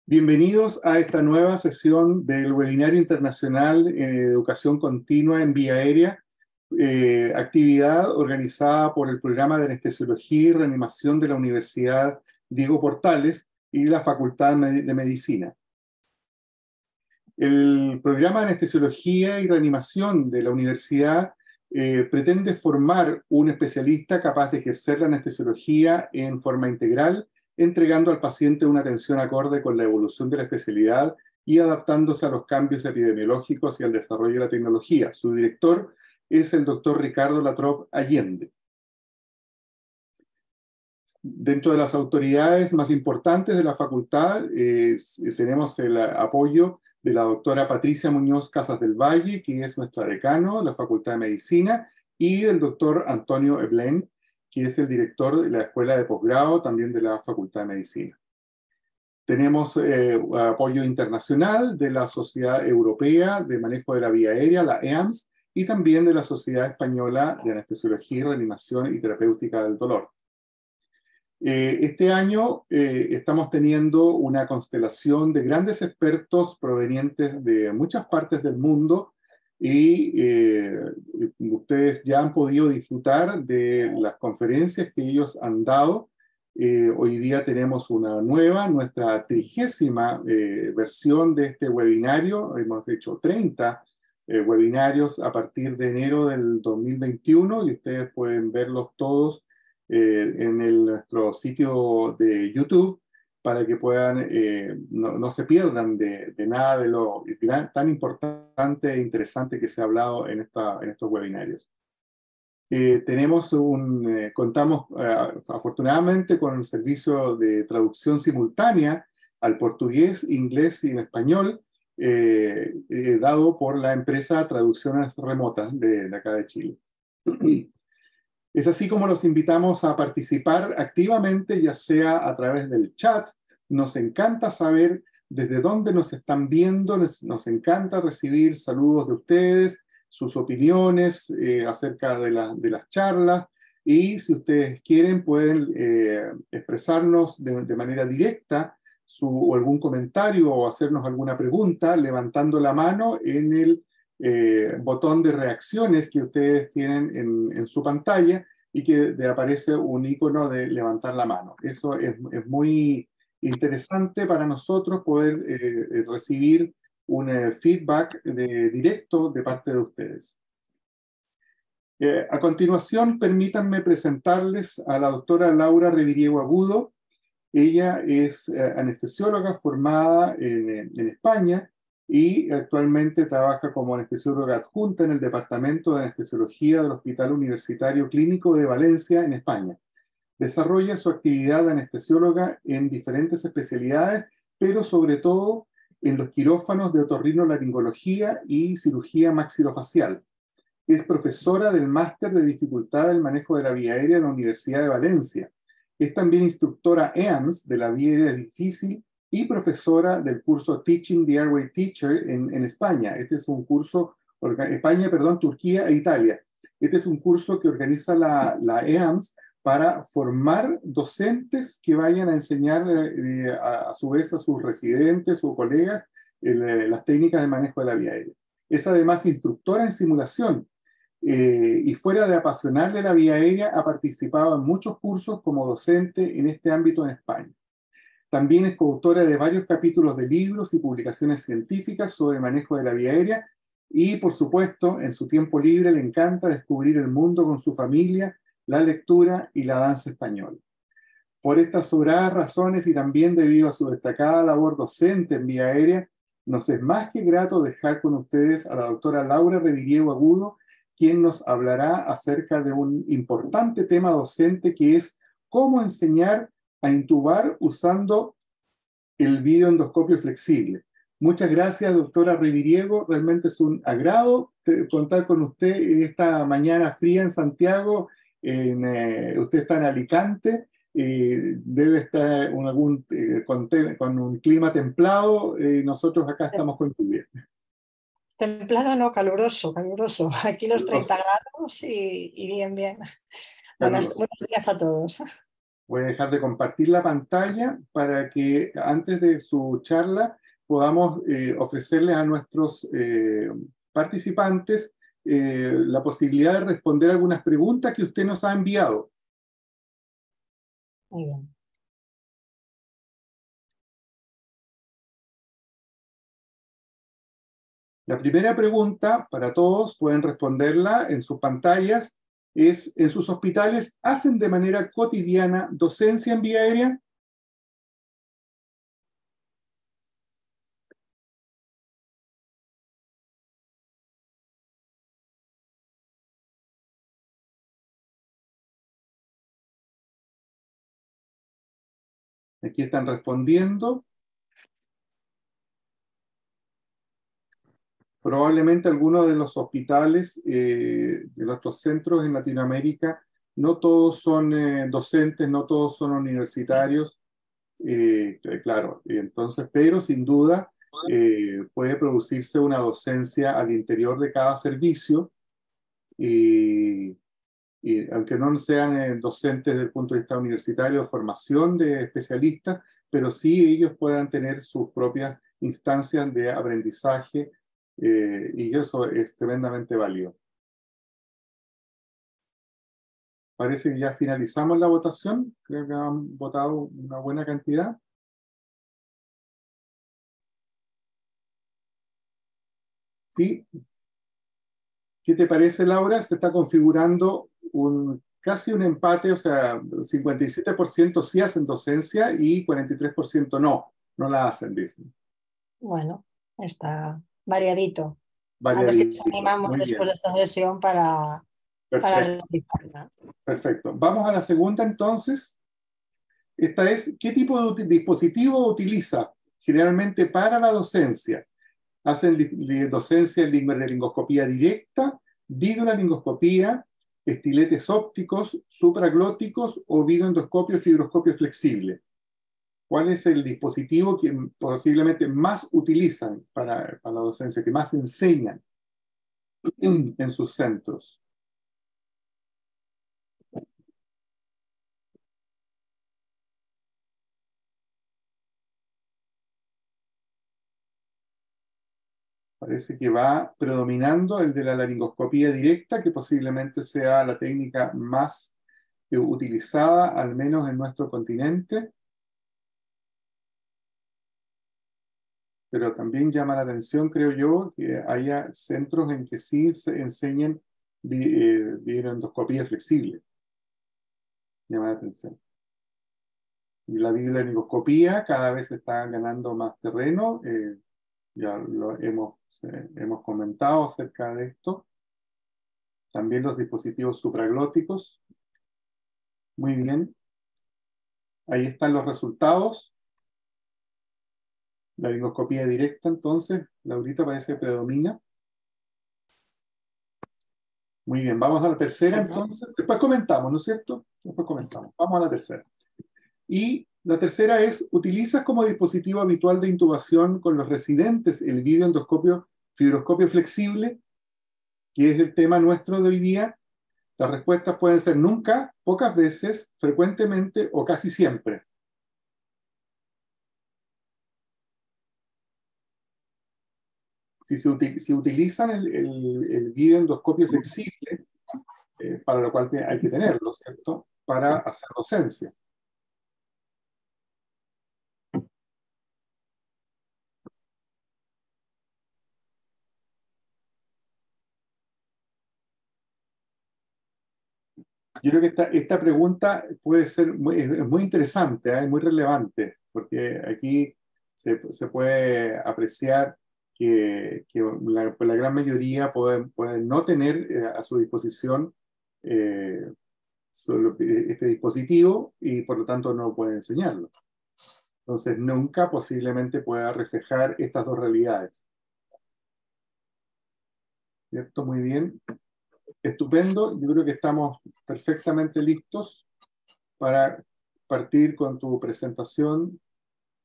Bienvenidos a esta nueva sesión del Webinario Internacional en Educación Continua en Vía Aérea, actividad organizada por el Programa de Anestesiología y Reanimación de la Universidad Diego Portales y la Facultad de Medicina. El Programa de Anestesiología y Reanimación de la universidad pretende formar un especialista capaz de ejercer la anestesiología en forma integral, entregando al paciente una atención acorde con la evolución de la especialidad y adaptándose a los cambios epidemiológicos y al desarrollo de la tecnología. Su director es el doctor Ricardo Latrobe Allende. Dentro de las autoridades más importantes de la facultad tenemos el apoyo de la doctora Patricia Muñoz Casas del Valle, que es nuestra decano de la Facultad de Medicina, y del doctor Antonio Eblen, que es el director de la Escuela de Posgrado, también de la Facultad de Medicina. Tenemos apoyo internacional de la Sociedad Europea de Manejo de la Vía Aérea, la EAMS, y también de la Sociedad Española de Anestesiología, Reanimación y Terapéutica del Dolor. Este año estamos teniendo una constelación de grandes expertos provenientes de muchas partes del mundo y ustedes ya han podido disfrutar de las conferencias que ellos han dado. Hoy día tenemos una nueva, nuestra 30ª versión de este webinario. Hemos hecho 30 webinarios a partir de enero del 2021 y ustedes pueden verlos todos en nuestro sitio de YouTube para que puedan, no se pierdan de nada de lo tan importante e interesante que se ha hablado en estos webinarios. Contamos afortunadamente con el servicio de traducción simultánea al portugués, inglés y en español, dado por la empresa Traducciones Remotas de acá de Chile. Es así como los invitamos a participar activamente, ya sea a través del chat. Nos encanta saber desde dónde nos están viendo, nos encanta recibir saludos de ustedes, sus opiniones acerca de las charlas, y si ustedes quieren pueden expresarnos de manera directa o algún comentario o hacernos alguna pregunta levantando la mano en el botón de reacciones que ustedes tienen en su pantalla y que aparece un icono de levantar la mano. Eso es muy interesante para nosotros poder recibir un feedback directo de parte de ustedes. A continuación, permítanme presentarles a la doctora Laura Reviriego Agudo. Ella es anestesióloga formada en España y actualmente trabaja como anestesióloga adjunta en el Departamento de Anestesiología del Hospital Universitario Clínico de Valencia, en España. Desarrolla su actividad de anestesióloga en diferentes especialidades, pero sobre todo en los quirófanos de otorrinolaringología y cirugía maxilofacial. Es profesora del Máster de Dificultad del Manejo de la Vía Aérea en la Universidad de Valencia. Es también instructora EAMS de la Vía Aérea Difícil y profesora del curso Teaching the Airway Teacher en España. Este es un curso, Turquía e Italia. Este es un curso que organiza la EAMS para formar docentes que vayan a enseñar a su vez a sus residentes o colegas las técnicas de manejo de la vía aérea. Es además instructora en simulación y fuera de apasionarle la vía aérea ha participado en muchos cursos como docente en este ámbito en España. También es coautora de varios capítulos de libros y publicaciones científicas sobre manejo de la vía aérea y, por supuesto, en su tiempo libre le encanta descubrir el mundo con su familia, la lectura y la danza española. Por estas sobradas razones y también debido a su destacada labor docente en vía aérea, nos es más que grato dejar con ustedes a la doctora Laura Reviriego Agudo, quien nos hablará acerca de un importante tema docente que es cómo enseñar a intubar usando el videoendoscopio flexible. Muchas gracias, doctora Reviriego. Realmente es un agrado contar con usted en esta mañana fría en Santiago. Usted está en Alicante, debe estar con un clima templado. Nosotros acá estamos con lluvia. Templado no, caluroso, caluroso. Aquí los 30 grados y bien, bien. Buenos días a todos. Voy a dejar de compartir la pantalla para que antes de su charla podamos ofrecerles a nuestros participantes la posibilidad de responder algunas preguntas que usted nos ha enviado. Muy bien. La primera pregunta para todos, pueden responderla en sus pantallas, es: ¿en sus hospitales hacen de manera cotidiana docencia en vía aérea? Aquí están respondiendo. Probablemente algunos de los hospitales de nuestros centros en Latinoamérica, no todos son docentes, no todos son universitarios, claro, entonces, pero sin duda puede producirse una docencia al interior de cada servicio, y, y aunque no sean docentes desde el punto de vista universitario o formación de especialistas, pero sí ellos puedan tener sus propias instancias de aprendizaje, y eso es tremendamente válido. Parece que ya finalizamos la votación. Creo que han votado una buena cantidad. ¿Sí? ¿Qué te parece, Laura? Se está configurando casi un empate, o sea, 57% sí hacen docencia y 43% no la hacen, dicen. Bueno, está variadito. A ver si nos Variadito. animamos Muy después de bien. esta sesión para Perfecto. replicarla. Perfecto. Vamos a la segunda entonces. Esta es: ¿qué tipo de dispositivo utiliza generalmente para la docencia? ¿Hacen docencia en laringoscopía directa, videolaringoscopía, estiletes ópticos, supraglóticos o videoendoscopio fibroscopio flexible? ¿Cuál es el dispositivo que posiblemente más utilizan para la docencia, que más enseñan en sus centros? Parece que va predominando el de la laringoscopía directa, que posiblemente sea la técnica más utilizada, al menos en nuestro continente. Pero también llama la atención, creo yo, que haya centros en que sí se enseñen videoendoscopía flexible. Llama la atención. Y la videolaringoscopía cada vez está ganando más terreno. Ya lo hemos comentado acerca de esto. También los dispositivos supraglóticos. Muy bien. Ahí están los resultados. La laringoscopía directa, entonces, Laurita parece que predomina. Muy bien, vamos a la tercera entonces. Después comentamos, ¿no es cierto? Después comentamos. Vamos a la tercera. Y la tercera es: ¿utilizas como dispositivo habitual de intubación con los residentes el videoendoscopio fibroscopio flexible, que es el tema nuestro de hoy día? Las respuestas pueden ser nunca, pocas veces, frecuentemente o casi siempre. Si utilizan el videoendoscopio flexible, para lo cual hay que tenerlo, ¿cierto? Para hacer docencia. Yo creo que esta pregunta puede ser es muy interesante, es muy relevante, porque aquí se puede apreciar que la gran mayoría pueden no tener a su disposición eh, este dispositivo, y por lo tanto no pueden enseñarlo. Entonces nunca posiblemente pueda reflejar estas dos realidades. ¿Cierto? Muy bien. Estupendo. Yo creo que estamos perfectamente listos para partir con tu presentación,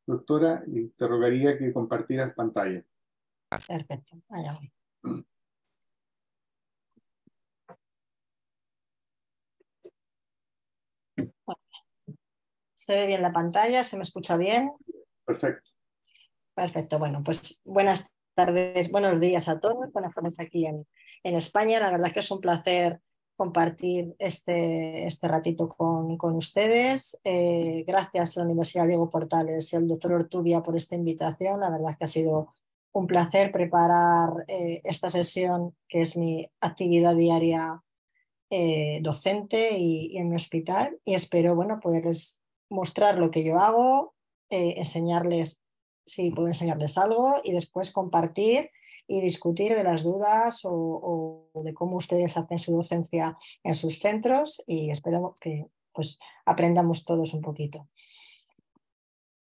doctora, y te rogaría que compartieras pantalla. Perfecto, allá voy. ¿Se ve bien la pantalla? ¿Se me escucha bien? Perfecto. Perfecto. Bueno, pues buenas tardes, buenos días a todos. Buenas tardes aquí en España. La verdad es que es un placer compartir este ratito con ustedes. Gracias a la Universidad Diego Portales y al doctor Ortubia por esta invitación. La verdad es que ha sido un placer preparar esta sesión, que es mi actividad diaria docente y en mi hospital, y espero, bueno, poderles mostrar lo que yo hago, enseñarles, si puedo enseñarles algo, y después compartir y discutir de las dudas o de cómo ustedes hacen su docencia en sus centros, y espero que pues aprendamos todos un poquito.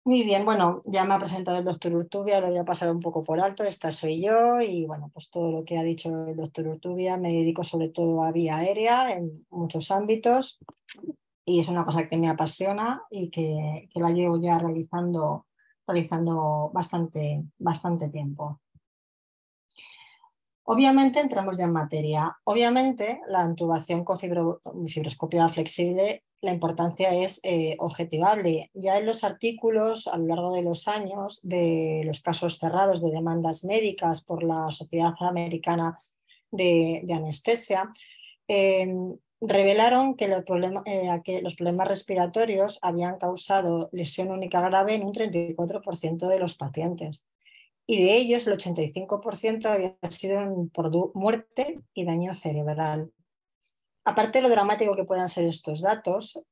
Muy bien, bueno, ya me ha presentado el doctor Urtubia, lo voy a pasar un poco por alto, esta soy yo y bueno, pues todo lo que ha dicho el doctor Urtubia, me dedico sobre todo a vía aérea en muchos ámbitos y es una cosa que me apasiona y que la llevo ya realizando bastante tiempo. Obviamente entramos ya en materia. Obviamente la intubación con fibroscopia flexible, la importancia es objetivable. Ya en los artículos a lo largo de los años de los casos cerrados de demandas médicas por la Sociedad Americana de Anestesia, revelaron que que los problemas respiratorios habían causado lesión única grave en un 34% de los pacientes. Y de ellos el 85% había sido por muerte y daño cerebral. Aparte de lo dramático que puedan ser estos datos,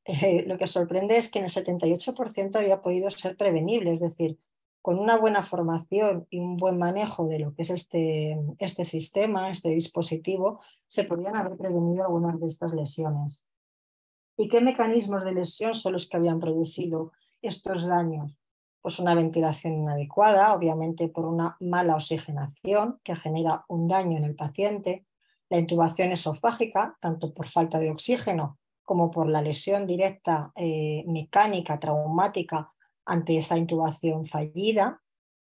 lo que sorprende es que en el 78% había podido ser prevenible, es decir, con una buena formación y un buen manejo de lo que es este sistema, este dispositivo, se podían haber prevenido algunas de estas lesiones. ¿Y qué mecanismos de lesión son los que habían producido estos daños? Pues una ventilación inadecuada, obviamente por una mala oxigenación que genera un daño en el paciente, la intubación esofágica, tanto por falta de oxígeno como por la lesión directa mecánica, traumática ante esa intubación fallida,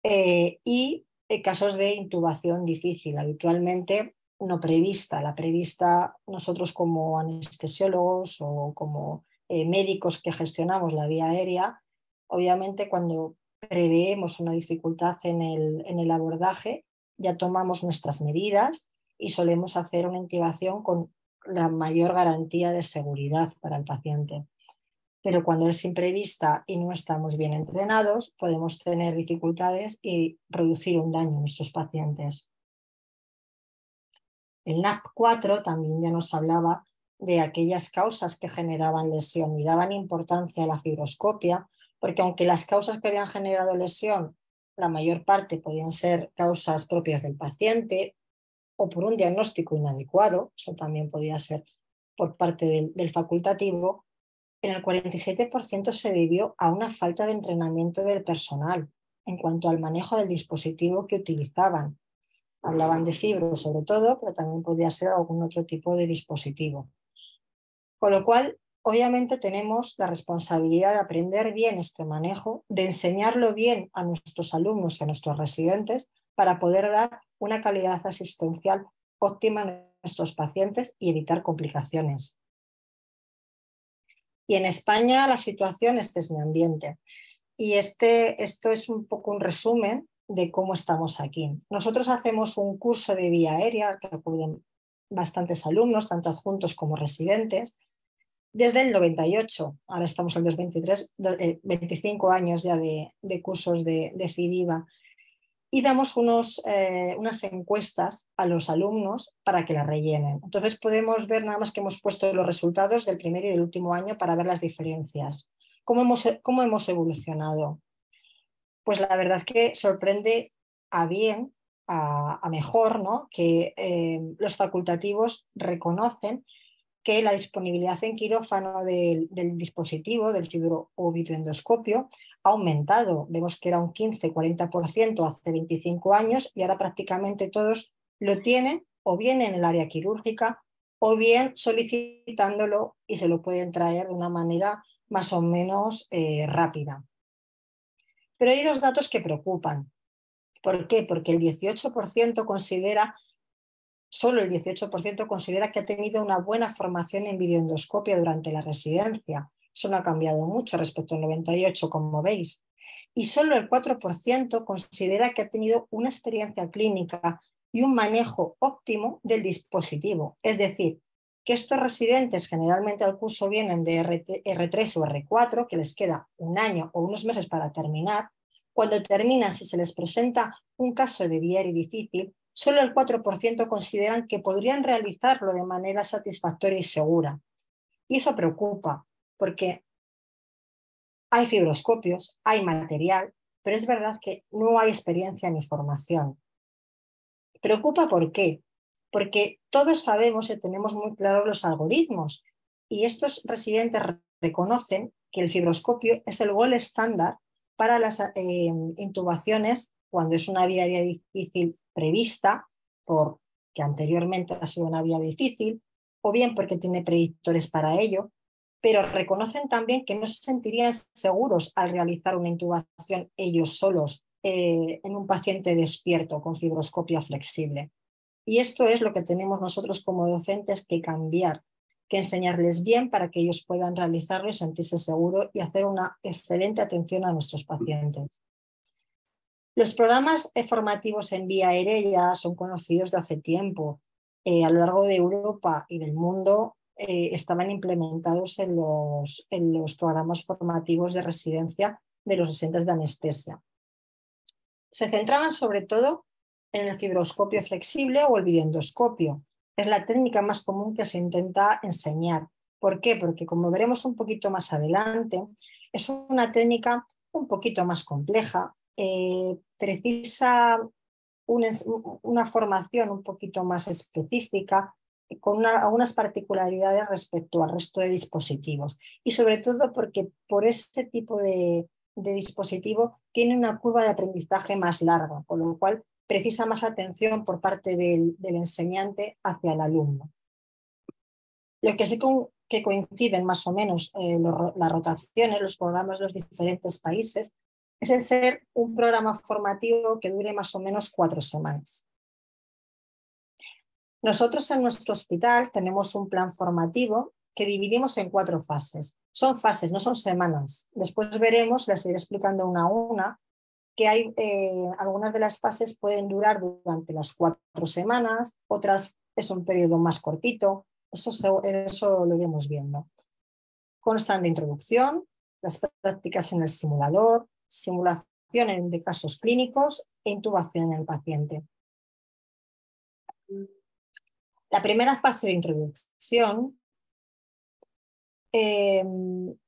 y casos de intubación difícil, habitualmente no prevista. La prevista, nosotros como anestesiólogos o como médicos que gestionamos la vía aérea, obviamente cuando preveemos una dificultad en el abordaje, ya tomamos nuestras medidas y solemos hacer una intubación con la mayor garantía de seguridad para el paciente. Pero cuando es imprevista y no estamos bien entrenados, podemos tener dificultades y producir un daño en nuestros pacientes. El NAP4 también ya nos hablaba de aquellas causas que generaban lesión y daban importancia a la fibroscopia, porque aunque las causas que habían generado lesión, la mayor parte podían ser causas propias del paciente o por un diagnóstico inadecuado, eso también podía ser por parte del facultativo, en el 47% se debió a una falta de entrenamiento del personal en cuanto al manejo del dispositivo que utilizaban. Hablaban de fibro sobre todo, pero también podía ser algún otro tipo de dispositivo. Con lo cual, obviamente tenemos la responsabilidad de aprender bien este manejo, de enseñarlo bien a nuestros alumnos y a nuestros residentes para poder dar una calidad asistencial óptima a nuestros pacientes y evitar complicaciones. Y en España la situación, este es mi ambiente. Y esto es un poco un resumen de cómo estamos aquí. Nosotros hacemos un curso de vía aérea que acuden bastantes alumnos, tanto adjuntos como residentes, desde el 98. Ahora estamos en el 2023, 25 años ya de cursos de FIDIVA. Y damos unas encuestas a los alumnos para que las rellenen. Entonces podemos ver, nada más que hemos puesto los resultados del primer y del último año para ver las diferencias. ¿Cómo hemos evolucionado? Pues la verdad es que sorprende a bien, a mejor, ¿no? Que los facultativos reconocen que la disponibilidad en quirófano del dispositivo, del fibro o videoendoscopio, ha aumentado. Vemos que era un 15-40% hace 25 años y ahora prácticamente todos lo tienen o bien en el área quirúrgica o bien solicitándolo y se lo pueden traer de una manera más o menos rápida. Pero hay dos datos que preocupan. ¿Por qué? Porque el 18% considera, solo el 18% considera que ha tenido una buena formación en videoendoscopia durante la residencia. Eso no ha cambiado mucho respecto al 98, como veis. Y solo el 4% considera que ha tenido una experiencia clínica y un manejo óptimo del dispositivo. Es decir, que estos residentes generalmente al curso vienen de R3 o R4, que les queda un año o unos meses para terminar. Cuando terminan, si se les presenta un caso de viaria difícil, solo el 4% consideran que podrían realizarlo de manera satisfactoria y segura. Y eso preocupa, porque hay fibroscopios, hay material, pero es verdad que no hay experiencia ni formación. Preocupa ¿por qué? Porque todos sabemos y tenemos muy claros los algoritmos y estos residentes reconocen que el fibroscopio es el gol estándar para las intubaciones cuando es una vía difícil prevista, porque anteriormente ha sido una vía difícil, o bien porque tiene predictores para ello, pero reconocen también que no se sentirían seguros al realizar una intubación ellos solos en un paciente despierto con fibroscopia flexible. Y esto es lo que tenemos nosotros como docentes que cambiar, que enseñarles bien para que ellos puedan realizarlo y sentirse seguros y hacer una excelente atención a nuestros pacientes. Los programas formativos en vía aérea ya son conocidos de hace tiempo. A lo largo de Europa y del mundo estaban implementados en los programas formativos de residencia de los residentes de anestesia. Se centraban sobre todo en el fibroscopio flexible o el videoendoscopio. Es la técnica más común que se intenta enseñar. ¿Por qué? Porque como veremos un poquito más adelante, es una técnica un poquito más compleja, precisa una formación un poquito más específica, con algunas particularidades respecto al resto de dispositivos. Y sobre todo porque por ese tipo de dispositivo tiene una curva de aprendizaje más larga, con lo cual precisa más atención por parte del enseñante hacia el alumno. Lo que sí que coinciden más o menos las rotaciones, los programas de los diferentes países, es en ser un programa formativo que dure más o menos 4 semanas. Nosotros en nuestro hospital tenemos un plan formativo que dividimos en 4 fases. Son fases, no son semanas. Después veremos, les iré explicando una a una, que hay algunas de las fases pueden durar durante las 4 semanas, otras es un periodo más cortito, eso lo iremos viendo. Constan de introducción, las prácticas en el simulador, simulación de casos clínicos e intubación en el paciente. La primera fase de introducción,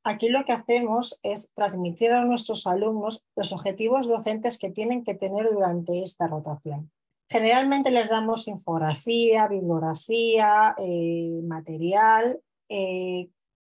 aquí lo que hacemos es transmitir a nuestros alumnos los objetivos docentes que tienen que tener durante esta rotación. Generalmente les damos infografía, bibliografía, material,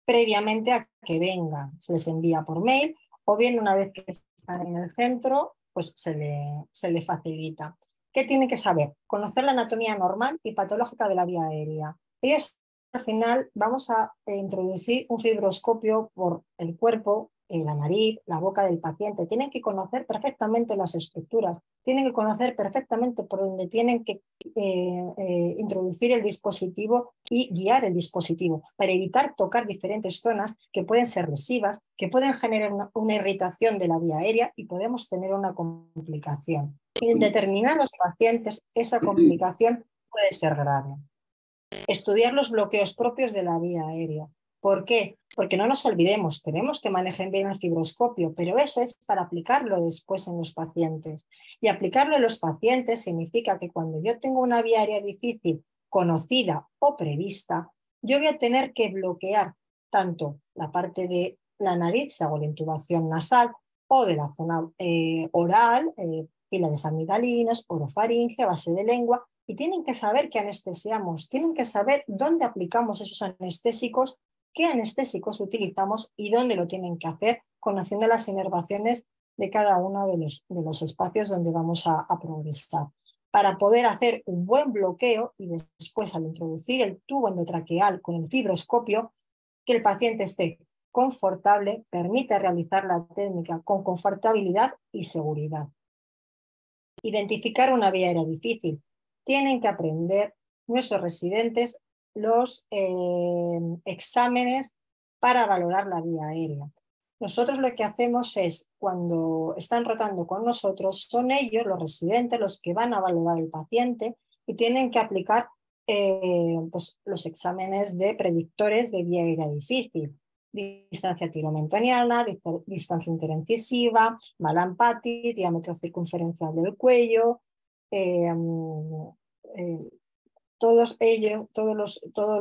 previamente a que vengan. Se les envía por mail o bien una vez que están en el centro, pues se le facilita. ¿Qué tienen que saber? Conocer la anatomía normal y patológica de la vía aérea. Ellos al final vamos a introducir un fibroscopio por el cuerpo, la nariz, la boca del paciente. Tienen que conocer perfectamente las estructuras, tienen que conocer perfectamente por dónde tienen que introducir el dispositivo y guiar el dispositivo para evitar tocar diferentes zonas que pueden ser lesivas, que pueden generar una irritación de la vía aérea y podemos tener una complicación. En determinados pacientes esa complicación puede ser grave. Estudiar los bloqueos propios de la vía aérea. ¿Por qué? Porque no nos olvidemos, queremos que manejen bien el fibroscopio, pero eso es para aplicarlo después en los pacientes. Y aplicarlo en los pacientes significa que cuando yo tengo una vía aérea difícil, conocida o prevista, yo voy a tener que bloquear tanto la parte de la nariz, si hago la intubación nasal, o de la zona oral, pilares amigdalinos, orofaringe, base de lengua, y tienen que saber qué anestesiamos, tienen que saber dónde aplicamos esos anestésicos, qué anestésicos utilizamos y dónde lo tienen que hacer, conociendo las inervaciones de cada uno de los espacios donde vamos a progresar, para poder hacer un buen bloqueo y después al introducir el tubo endotraqueal con el fibroscopio, que el paciente esté confortable, permite realizar la técnica con confortabilidad y seguridad. Identificar una vía aérea difícil. Tienen que aprender nuestros residentes los exámenes para valorar la vía aérea. Nosotros lo que hacemos es, cuando están rotando con nosotros, son ellos, los residentes, los que van a valorar al paciente y tienen que aplicar pues, los exámenes de predictores de vía aérea difícil. Distancia tiromentoniana, distancia interincisiva, Mallampati, diámetro circunferencial del cuello, todos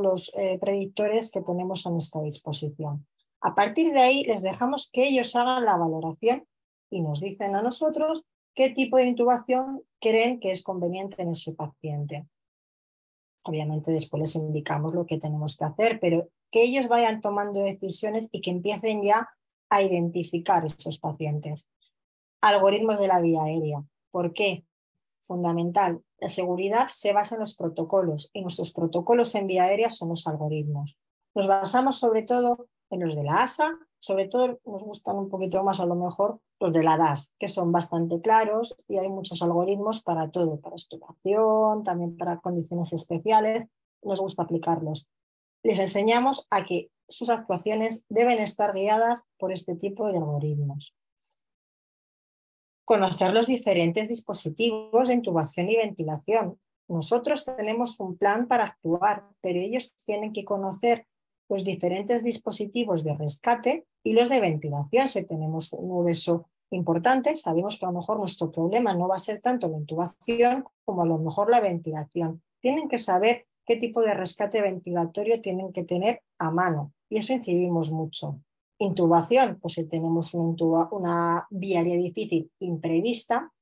los predictores que tenemos a nuestra disposición. A partir de ahí les dejamos que ellos hagan la valoración y nos dicen a nosotros qué tipo de intubación creen que es conveniente en ese paciente. Obviamente después les indicamos lo que tenemos que hacer, pero que ellos vayan tomando decisiones y que empiecen ya a identificar esos pacientes. Algoritmos de la vía aérea. ¿Por qué? Fundamental. La seguridad se basa en los protocolos y nuestros protocolos en vía aérea son los algoritmos. Nos basamos sobre todo en los de la ASA, sobre todo nos gustan un poquito más a lo mejor los de la DAS, que son bastante claros y hay muchos algoritmos para todo, para extubación, también para condiciones especiales, nos gusta aplicarlos. Les enseñamos a que sus actuaciones deben estar guiadas por este tipo de algoritmos. Conocer los diferentes dispositivos de intubación y ventilación. Nosotros tenemos un plan para actuar, pero ellos tienen que conocer los diferentes dispositivos de rescate y los de ventilación. Si tenemos un hueso importante, sabemos que a lo mejor nuestro problema no va a ser tanto la intubación como a lo mejor la ventilación. Tienen que saber qué tipo de rescate ventilatorio tienen que tener a mano y eso incidimos mucho. Intubación, pues si tenemos una vía aérea difícil imprevista,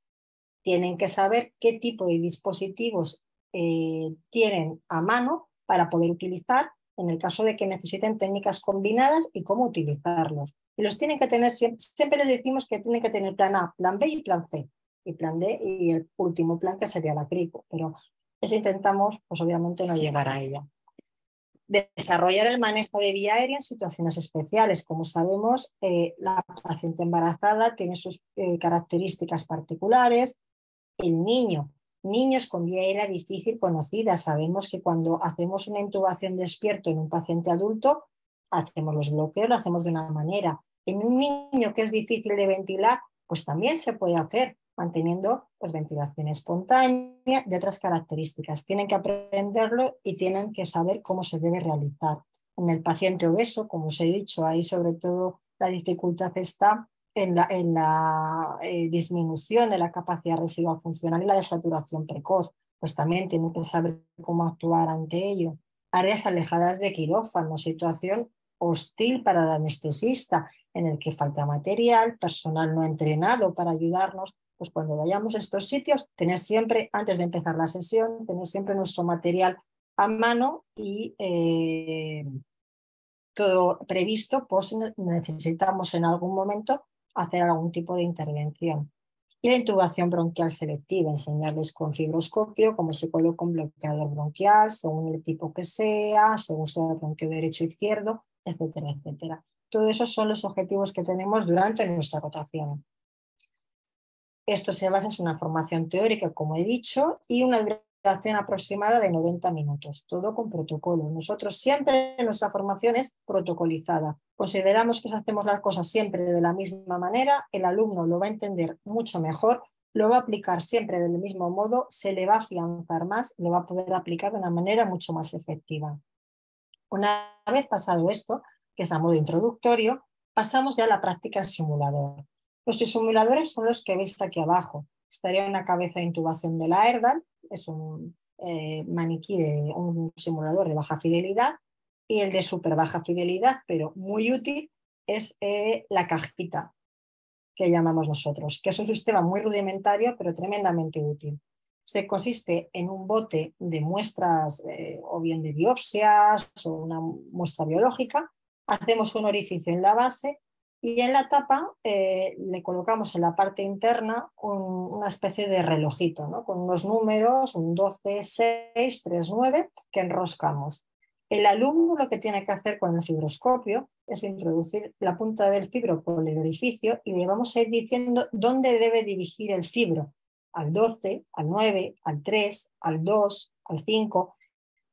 tienen que saber qué tipo de dispositivos tienen a mano para poder utilizar en el caso de que necesiten técnicas combinadas y cómo utilizarlos. Y los tienen que tener siempre les decimos que tienen que tener plan A, plan B y plan C. Y plan D y el último plan que sería la crico, pero eso intentamos, pues obviamente no llegar a ella. Desarrollar el manejo de vía aérea en situaciones especiales. Como sabemos, la paciente embarazada tiene sus características particulares. El niños con vía aérea difícil conocida. Sabemos que cuando hacemos una intubación despierto en un paciente adulto, hacemos los bloqueos, lo hacemos de una manera. En un niño que es difícil de ventilar, pues también se puede hacer, manteniendo pues, ventilación espontánea y otras características. Tienen que aprenderlo y tienen que saber cómo se debe realizar. En el paciente obeso, como os he dicho, ahí sobre todo la dificultad está en la disminución de la capacidad residual funcional y la desaturación precoz. Pues también tienen que saber cómo actuar ante ello. Áreas alejadas de quirófano, situación hostil para el anestesista, en el que falta material, personal no entrenado para ayudarnos. Pues cuando vayamos a estos sitios, tener siempre, antes de empezar la sesión, tener siempre nuestro material a mano y todo previsto, pues necesitamos en algún momento hacer algún tipo de intervención. Y la intubación bronquial selectiva, enseñarles con fibroscopio cómo se coloca un bloqueador bronquial, según el tipo que sea, según sea el bronquio derecho o izquierdo, etcétera, etcétera. Todos esos son los objetivos que tenemos durante nuestra rotación. Esto se basa en una formación teórica, como he dicho, y una duración aproximada de 90 minutos, todo con protocolo. Nosotros siempre nuestra formación es protocolizada. Consideramos que si hacemos las cosas siempre de la misma manera, el alumno lo va a entender mucho mejor, lo va a aplicar siempre del mismo modo, se le va a afianzar más, lo va a poder aplicar de una manera mucho más efectiva. Una vez pasado esto, que es a modo introductorio, pasamos ya a la práctica en simulador. Nuestros simuladores son los que veis aquí abajo. Estaría una cabeza de intubación de la Erdal, es un maniquí de un simulador de baja fidelidad, y el de súper baja fidelidad, pero muy útil, es la cajita que llamamos nosotros, que es un sistema muy rudimentario, pero tremendamente útil. Se consiste en un bote de muestras o bien de biopsias o una muestra biológica, hacemos un orificio en la base y en la tapa le colocamos en la parte interna una especie de relojito, ¿no? Con unos números, un 12, 6, 3, 9, que enroscamos. El alumno lo que tiene que hacer con el fibroscopio es introducir la punta del fibro por el orificio y le vamos a ir diciendo dónde debe dirigir el fibro, al 12, al 9, al 3, al 2, al 5.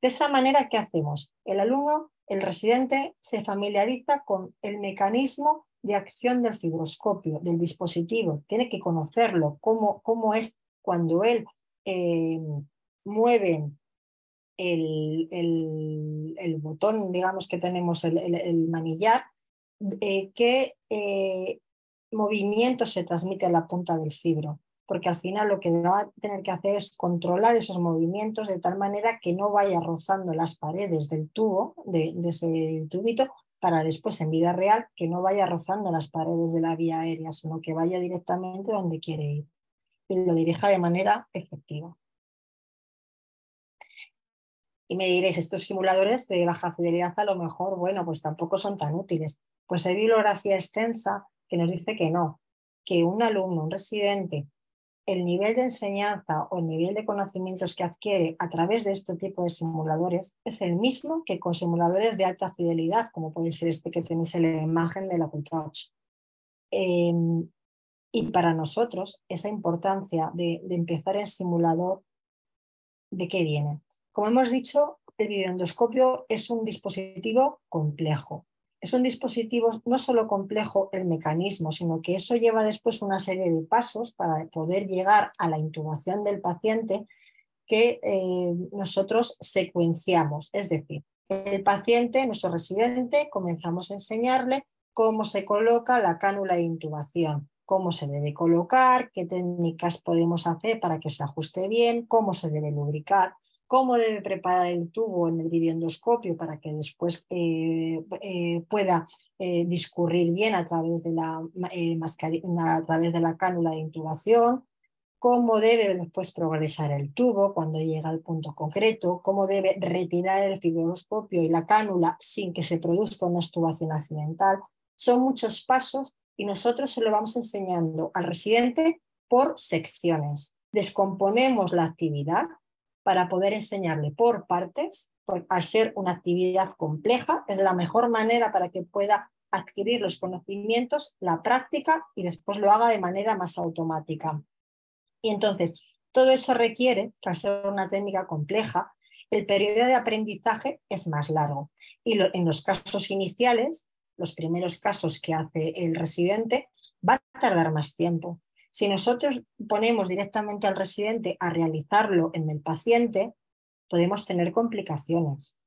De esa manera, ¿qué hacemos? El alumno El residente se familiariza con el mecanismo de acción del fibroscopio, del dispositivo. Tiene que conocerlo, cómo es cuando él mueve el botón, digamos que tenemos el manillar, qué movimiento se transmite a la punta del fibro, porque al final lo que va a tener que hacer es controlar esos movimientos de tal manera que no vaya rozando las paredes del tubo, de ese tubito, para después en vida real que no vaya rozando las paredes de la vía aérea, sino que vaya directamente donde quiere ir y lo dirija de manera efectiva. Y me diréis, estos simuladores de baja fidelidad a lo mejor, bueno, pues tampoco son tan útiles. Pues hay bibliografía extensa que nos dice que no, que un alumno, un residente, el nivel de enseñanza o el nivel de conocimientos que adquiere a través de este tipo de simuladores es el mismo que con simuladores de alta fidelidad, como puede ser este que tenéis en la imagen de la Cultura 8. Y para nosotros, esa importancia de empezar en simulador, ¿de qué viene? Como hemos dicho, el videoendoscopio es un dispositivo complejo. Es un dispositivo no solo complejo el mecanismo, sino que eso lleva después una serie de pasos para poder llegar a la intubación del paciente que nosotros secuenciamos. Es decir, el paciente, nuestro residente, comenzamos a enseñarle cómo se coloca la cánula de intubación, cómo se debe colocar, qué técnicas podemos hacer para que se ajuste bien, cómo se debe lubricar, cómo debe preparar el tubo en el videoendoscopio para que después pueda discurrir bien a través de a través de la cánula de intubación, cómo debe después progresar el tubo cuando llega al punto concreto, cómo debe retirar el fibroscopio y la cánula sin que se produzca una extubación accidental. Son muchos pasos y nosotros se lo vamos enseñando al residente por secciones. Descomponemos la actividad para poder enseñarle por partes, al ser una actividad compleja, es la mejor manera para que pueda adquirir los conocimientos, la práctica y después lo haga de manera más automática. Y entonces, todo eso requiere, que al ser una técnica compleja, el periodo de aprendizaje es más largo. Y en los casos iniciales, los primeros casos que hace el residente, va a tardar más tiempo. Si nosotros ponemos directamente al residente a realizarlo en el paciente, podemos tener complicaciones.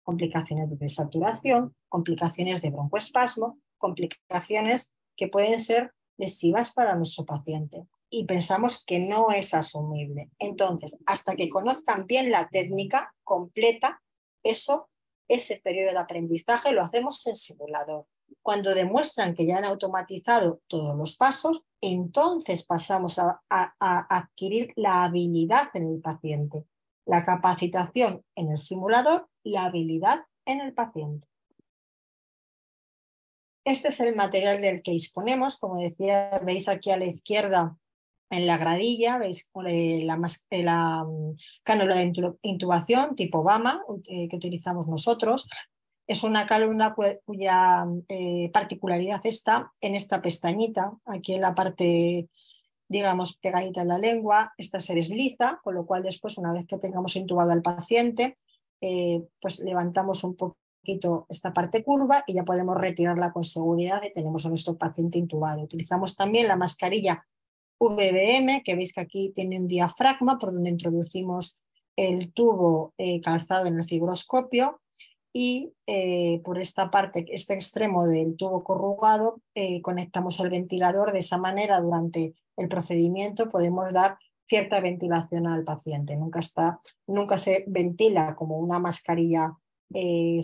Complicaciones de desaturación, complicaciones de broncoespasmo, complicaciones que pueden ser lesivas para nuestro paciente. Y pensamos que no es asumible. Entonces, hasta que conozcan bien la técnica completa, ese periodo de aprendizaje lo hacemos en simulador. Cuando demuestran que ya han automatizado todos los pasos, entonces pasamos a adquirir la habilidad en el paciente, la capacitación en el simulador, la habilidad en el paciente. Este es el material del que disponemos. Como decía, veis aquí a la izquierda en la gradilla, veis la cánula de intubación tipo BAMA que utilizamos nosotros. Es una cánula cuya particularidad está en esta pestañita, aquí en la parte, digamos, pegadita en la lengua. Esta se desliza, con lo cual después, una vez que tengamos intubado al paciente, pues levantamos un poquito esta parte curva y ya podemos retirarla con seguridad y tenemos a nuestro paciente intubado. Utilizamos también la mascarilla VBM, que veis que aquí tiene un diafragma por donde introducimos el tubo calzado en el fibroscopio y por esta parte, este extremo del tubo corrugado, conectamos el ventilador. De esa manera, durante el procedimiento podemos dar cierta ventilación al paciente. Nunca se ventila como una mascarilla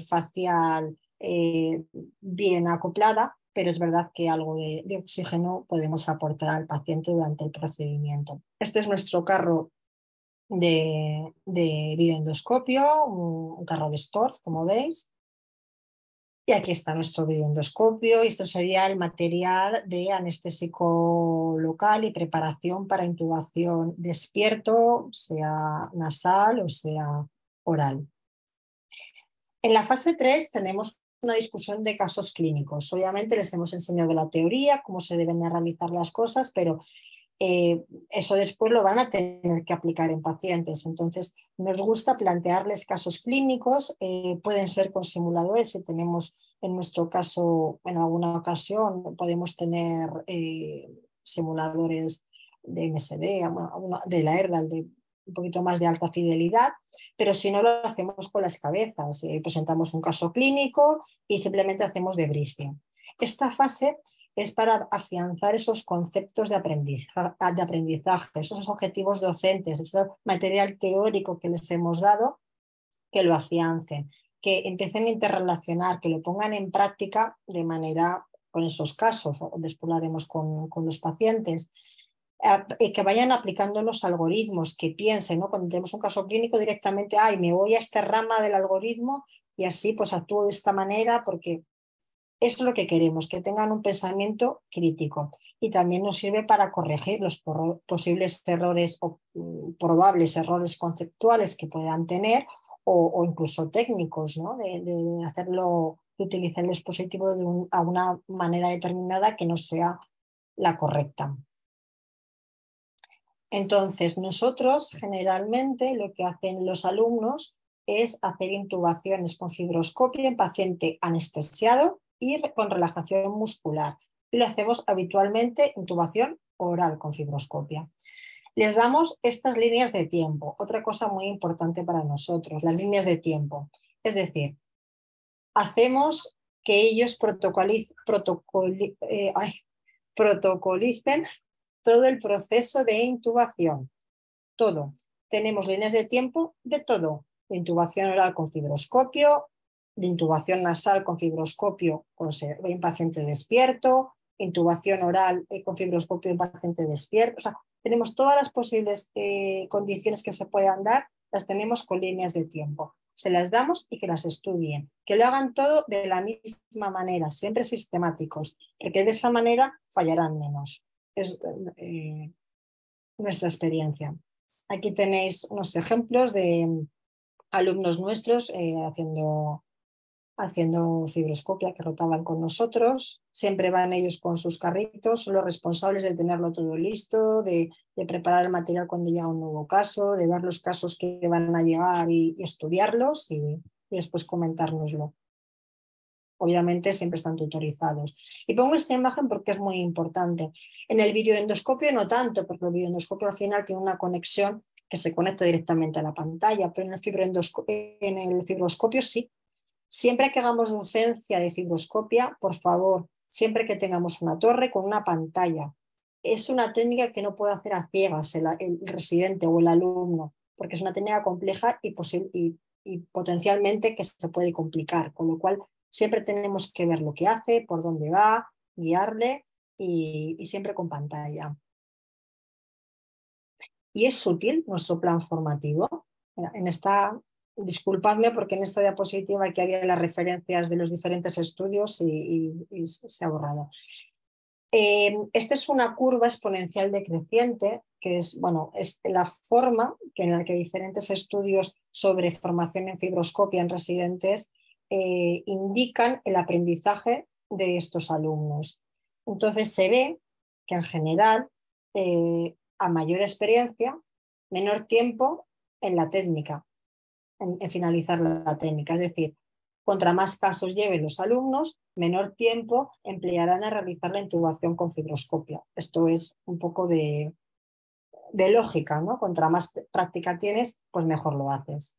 facial bien acoplada, pero es verdad que algo de oxígeno podemos aportar al paciente durante el procedimiento. Este es nuestro carro de videoendoscopio, un carro de Storz, como veis. Y aquí está nuestro videoendoscopio y esto sería el material de anestésico local y preparación para intubación despierto, sea nasal o sea oral. En la fase 3 tenemos una discusión de casos clínicos. Obviamente les hemos enseñado la teoría, cómo se deben realizar las cosas, pero eso después lo van a tener que aplicar en pacientes. Entonces, nos gusta plantearles casos clínicos, pueden ser con simuladores, si tenemos en nuestro caso, en alguna ocasión, podemos tener simuladores de MSD, de la ERDAL, de un poquito más de alta fidelidad, pero si no lo hacemos con las cabezas, presentamos un caso clínico y simplemente hacemos debriefing. Esta fase es para afianzar esos conceptos de aprendizaje, esos objetivos docentes, ese material teórico que les hemos dado, que lo afiancen, que empiecen a interrelacionar, que lo pongan en práctica de manera con esos casos, después lo haremos con los pacientes, que vayan aplicando los algoritmos, que piensen, ¿no? Cuando tenemos un caso clínico directamente, ay, me voy a esta rama del algoritmo y así pues actúo de esta manera porque eso es lo que queremos, que tengan un pensamiento crítico y también nos sirve para corregir los posibles errores o probables errores conceptuales que puedan tener o incluso técnicos, ¿no? de hacerlo, de utilizar el dispositivo a una manera determinada que no sea la correcta. Entonces, nosotros generalmente lo que hacen los alumnos es hacer intubaciones con fibroscopio en paciente anestesiado y con relajación muscular. Y lo hacemos habitualmente intubación oral con fibroscopia. Les damos estas líneas de tiempo, otra cosa muy importante para nosotros, las líneas de tiempo. Es decir, hacemos que ellos protocolicen todo el proceso de intubación, todo. Tenemos líneas de tiempo de todo, de intubación oral con fibroscopio, de intubación nasal con fibroscopio en paciente despierto, intubación oral con fibroscopio en paciente despierto. O sea, tenemos todas las posibles condiciones que se puedan dar, las tenemos con líneas de tiempo. Se las damos y que las estudien, que lo hagan todo de la misma manera, siempre sistemáticos, porque de esa manera fallarán menos. Es nuestra experiencia. Aquí tenéis unos ejemplos de alumnos nuestros haciendo fibroscopia que rotaban con nosotros. Siempre van ellos con sus carritos, son los responsables de tenerlo todo listo, de preparar el material cuando llega un nuevo caso, de ver los casos que van a llegar y estudiarlos y después comentárnoslo. Obviamente siempre están tutorizados. Y pongo esta imagen porque es muy importante. En el videoendoscopio no tanto, porque el videoendoscopio al final tiene una conexión que se conecta directamente a la pantalla, pero en el fibroscopio sí. Siempre que hagamos docencia de fibroscopia, por favor, siempre que tengamos una torre con una pantalla. Es una técnica que no puede hacer a ciegas el residente o el alumno, porque es una técnica compleja y potencialmente que se puede complicar, con lo cual siempre tenemos que ver lo que hace, por dónde va, guiarle y siempre con pantalla. Y es útil nuestro plan formativo. Disculpadme porque en esta diapositiva aquí había las referencias de los diferentes estudios y se ha borrado. Esta es una curva exponencial decreciente, que es la forma en la que diferentes estudios sobre formación en fibroscopia en residentes indican el aprendizaje de estos alumnos. Entonces se ve que en general, a mayor experiencia, menor tiempo en la técnica, en finalizar la técnica. Es decir, contra más casos lleven los alumnos, menor tiempo emplearán a realizar la intubación con fibroscopia. Esto es un poco de lógica, ¿no? Contra más práctica tienes, pues mejor lo haces.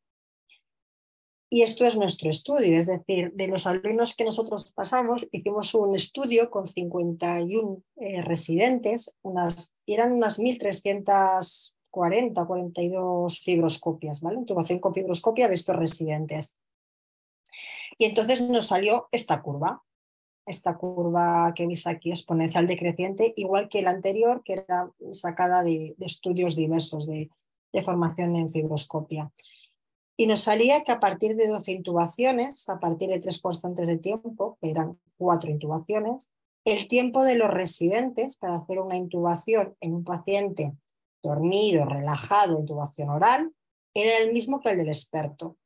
Y esto es nuestro estudio, es decir, de los alumnos que nosotros pasamos, hicimos un estudio con 51 residentes, eran unas 1.340, 42 fibroscopias, ¿vale? Intubación con fibroscopia de estos residentes. Y entonces nos salió esta curva que veis aquí, exponencial decreciente, igual que la anterior, que era sacada de estudios diversos de formación en fibroscopia. Y nos salía que a partir de 12 intubaciones, a partir de 3 constantes de tiempo, que eran 4 intubaciones, el tiempo de los residentes para hacer una intubación en un paciente dormido, relajado, intubación oral, era el mismo que el del experto,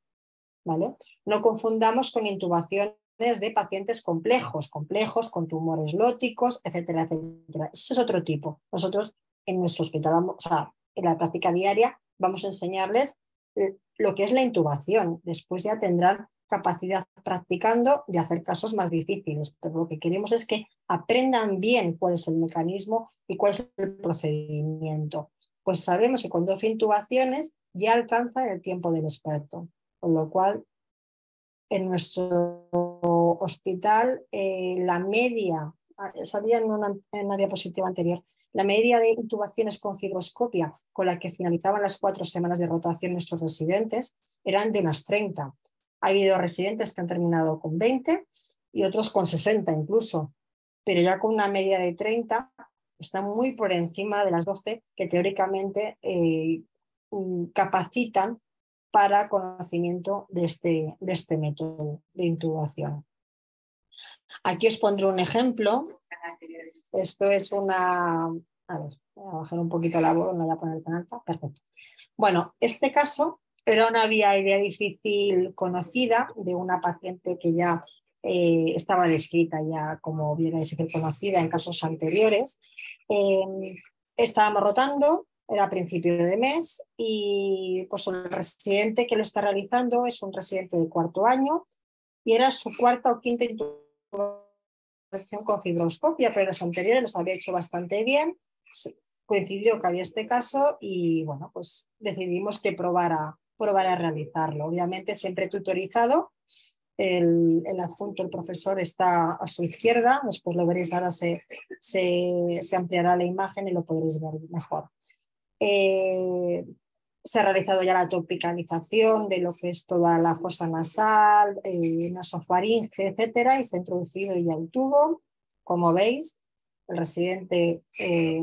¿vale? No confundamos con intubaciones de pacientes complejos con tumores lóticos, etcétera, etcétera. Ese es otro tipo. Nosotros en nuestro hospital, o sea, en la práctica diaria, vamos a enseñarles lo que es la intubación. Después ya tendrán capacidad practicando de hacer casos más difíciles, pero lo que queremos es que aprendan bien cuál es el mecanismo y cuál es el procedimiento. Pues sabemos que con 12 intubaciones ya alcanza el tiempo del experto, con lo cual en nuestro hospital la media, salía en una diapositiva anterior, la media de intubaciones con fibroscopia con la que finalizaban las 4 semanas de rotación nuestros residentes eran de unas 30. Ha habido residentes que han terminado con 20 y otros con 60 incluso, pero ya con una media de 30 está muy por encima de las 12 que teóricamente capacitan para conocimiento de este método de intubación. Aquí os pondré un ejemplo. Esto es una... A ver, voy a bajar un poquito la voz, no voy a poner tan alta. Perfecto. Bueno, este caso era una vía aérea difícil conocida de una paciente que ya estaba descrita ya como vía difícil conocida en casos anteriores. Estábamos rotando, era a principio de mes y pues el residente que lo está realizando es un residente de 4º año y era su 4ª o 5ª intubación con fibroscopia, pero los anteriores los había hecho bastante bien. Coincidió que había este caso y bueno, pues decidimos que probara a realizarlo. Obviamente siempre tutorizado. El adjunto, el profesor, está a su izquierda, después lo veréis, ahora se ampliará la imagen y lo podréis ver mejor. Se ha realizado ya la topicalización de lo que es toda la fosa nasal, nasofaringe, etcétera, y se ha introducido ya el tubo. Como veis, el residente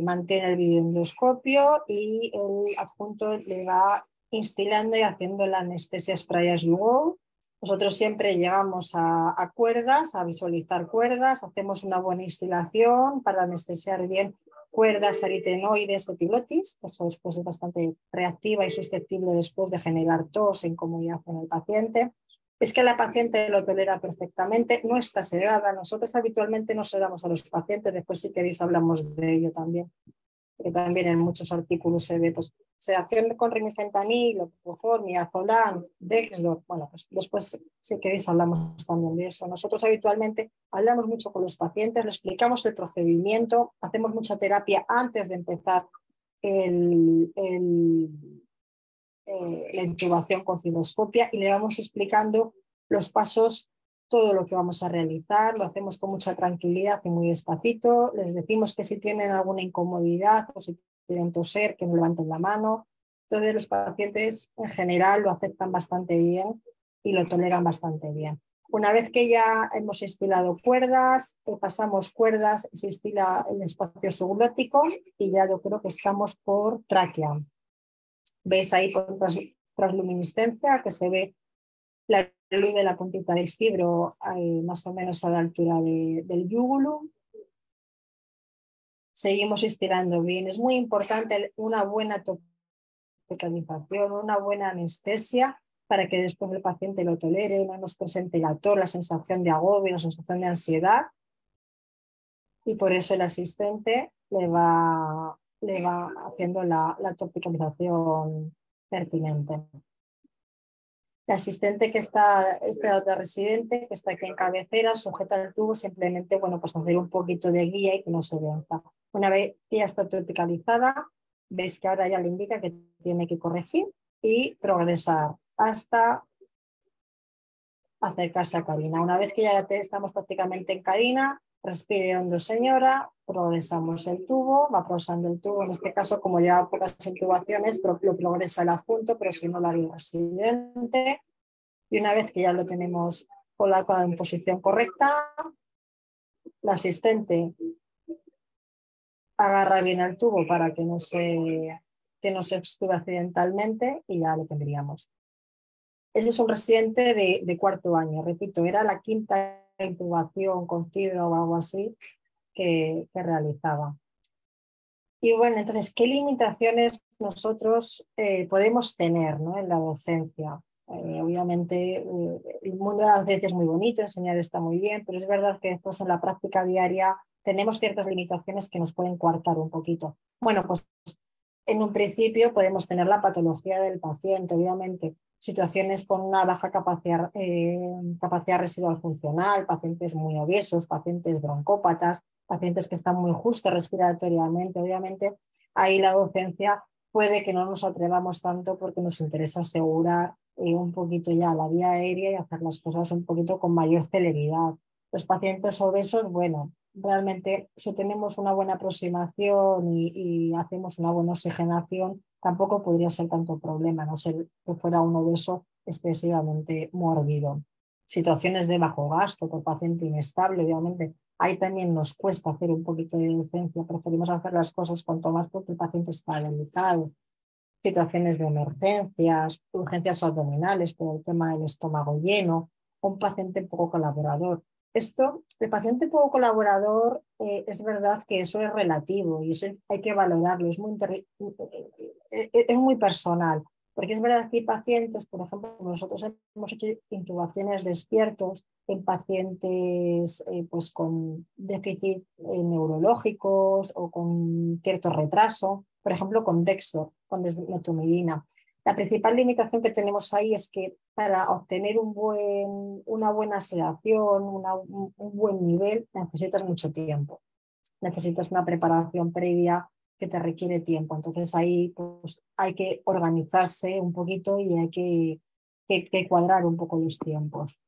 mantiene el videoendoscopio y el adjunto le va instilando y haciendo la anestesia spray as you go. Nosotros siempre llegamos a cuerdas, a visualizar cuerdas, hacemos una buena instilación para anestesiar bien cuerdas, aritenoides, epilotis. Eso después es bastante reactiva y susceptible después de generar tos e incomodidad en el paciente. Es que la paciente lo tolera perfectamente, no está sedada. Nosotros habitualmente no sedamos a los pacientes, después si queréis hablamos de ello también. Que también en muchos artículos se ve pues, sedación con remifentanil, midazolam, Dexdor. Bueno, pues después si queréis hablamos también de eso. Nosotros habitualmente hablamos mucho con los pacientes, les explicamos el procedimiento, hacemos mucha terapia antes de empezar la intubación con fibroscopia y le vamos explicando los pasos, todo lo que vamos a realizar, lo hacemos con mucha tranquilidad y muy despacito, les decimos que si tienen alguna incomodidad o si quieren toser, que no levanten la mano. Entonces los pacientes en general lo aceptan bastante bien y lo toleran bastante bien. Una vez que ya hemos instilado cuerdas, pasamos cuerdas, se instila el espacio subglótico y ya yo creo que estamos por tráquea. Veis ahí por transluminiscencia que se ve la luz de la puntita del fibro más o menos a la altura del yúgulo. Seguimos estirando bien. Es muy importante una buena topicalización, una buena anestesia para que después el paciente lo tolere, no nos presente la tos, la sensación de agobio, la sensación de ansiedad. Y por eso el asistente le va haciendo la topicalización pertinente. La asistente que está, la otra residente que está aquí en cabecera, sujeta el tubo, simplemente, bueno, pues hacer un poquito de guía y que no se venza. Una vez que ya está topicalizada, veis que ahora ya le indica que tiene que corregir y progresar hasta acercarse a cabina. Una vez que ya estamos prácticamente en cabina, respire hondo, señora, progresamos el tubo, va progresando el tubo, en este caso como lleva pocas intubaciones, lo progresa el adjunto, pero si no lo haría el residente. Y una vez que ya lo tenemos colocado en posición correcta, la asistente agarra bien el tubo para que no se extube accidentalmente y ya lo tendríamos. Ese es un residente de 4º año, repito, era la 5ª intubación con fibra o algo así que realizaba. Y bueno, entonces, ¿qué limitaciones nosotros podemos tener, ¿no?, en la docencia? Obviamente el mundo de la docencia es muy bonito, enseñar está muy bien, pero es verdad que después en la práctica diaria tenemos ciertas limitaciones que nos pueden coartar un poquito. Bueno, pues en un principio podemos tener la patología del paciente, obviamente, situaciones con una baja capacidad residual funcional, pacientes muy obesos, pacientes broncópatas, pacientes que están muy justos respiratoriamente, obviamente, ahí la docencia puede que no nos atrevamos tanto porque nos interesa asegurar un poquito ya la vía aérea y hacer las cosas un poquito con mayor celeridad. Los pacientes obesos, bueno, realmente si tenemos una buena aproximación y hacemos una buena oxigenación, tampoco podría ser tanto problema, no ser que fuera un obeso excesivamente mórbido. Situaciones de bajo gasto por paciente inestable, obviamente, ahí también nos cuesta hacer un poquito de docencia, preferimos hacer las cosas cuanto más porque el paciente está delicado. Situaciones de emergencias, urgencias abdominales por el tema del estómago lleno, un paciente poco colaborador. Esto, el paciente poco colaborador, es verdad que eso es relativo y eso hay que valorarlo, es muy personal, porque es verdad que hay pacientes, por ejemplo, nosotros hemos hecho intubaciones despiertos en pacientes pues con déficit neurológicos o con cierto retraso, por ejemplo, con Dextor, con desmetomidina. La principal limitación que tenemos ahí es que para obtener una buena sedación, un buen nivel, necesitas mucho tiempo. Necesitas una preparación previa que te requiere tiempo. Entonces ahí pues, hay que organizarse un poquito y hay que cuadrar un poco los tiempos.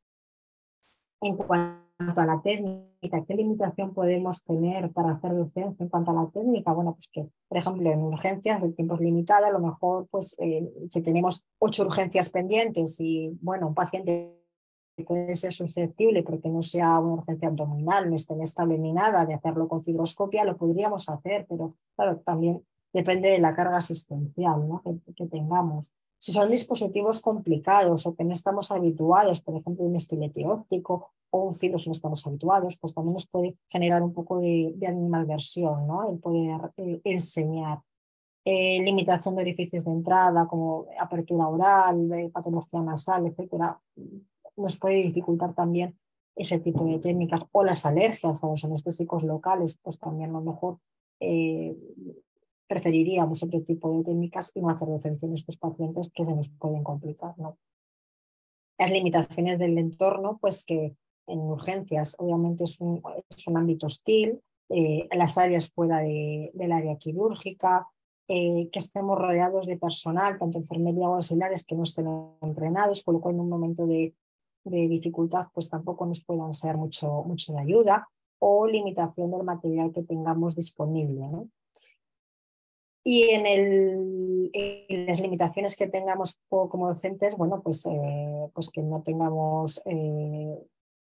En cuanto a la técnica, ¿qué limitación podemos tener para hacer docencia en cuanto a la técnica? Bueno, pues que, por ejemplo, en urgencias el tiempo es limitado, a lo mejor, pues, si tenemos 8 urgencias pendientes y, bueno, un paciente puede ser susceptible porque no sea una urgencia abdominal, no esté inestable ni nada, de hacerlo con fibroscopia, lo podríamos hacer, pero claro, también depende de la carga asistencial, ¿no? que tengamos. Si son dispositivos complicados o que no estamos habituados, por ejemplo, un estilete óptico o un fibro si no estamos habituados, pues también nos puede generar un poco de animadversión, ¿no? El poder enseñar. Limitación de orificios de entrada, como apertura oral, patología nasal, etcétera, nos puede dificultar también ese tipo de técnicas. O las alergias a los anestésicos locales, pues también a lo mejor preferiríamos otro tipo de técnicas y no hacer docencia en estos pacientes que se nos pueden complicar, ¿no? Las limitaciones del entorno, pues que en urgencias obviamente es un ámbito hostil, las áreas fuera del área quirúrgica, que estemos rodeados de personal, tanto enfermería o auxiliares, que no estén entrenados, con lo cual en un momento de dificultad pues tampoco nos puedan ser mucho de ayuda, o limitación del material que tengamos disponible, ¿no? Y en las limitaciones que tengamos como docentes, bueno, pues que no tengamos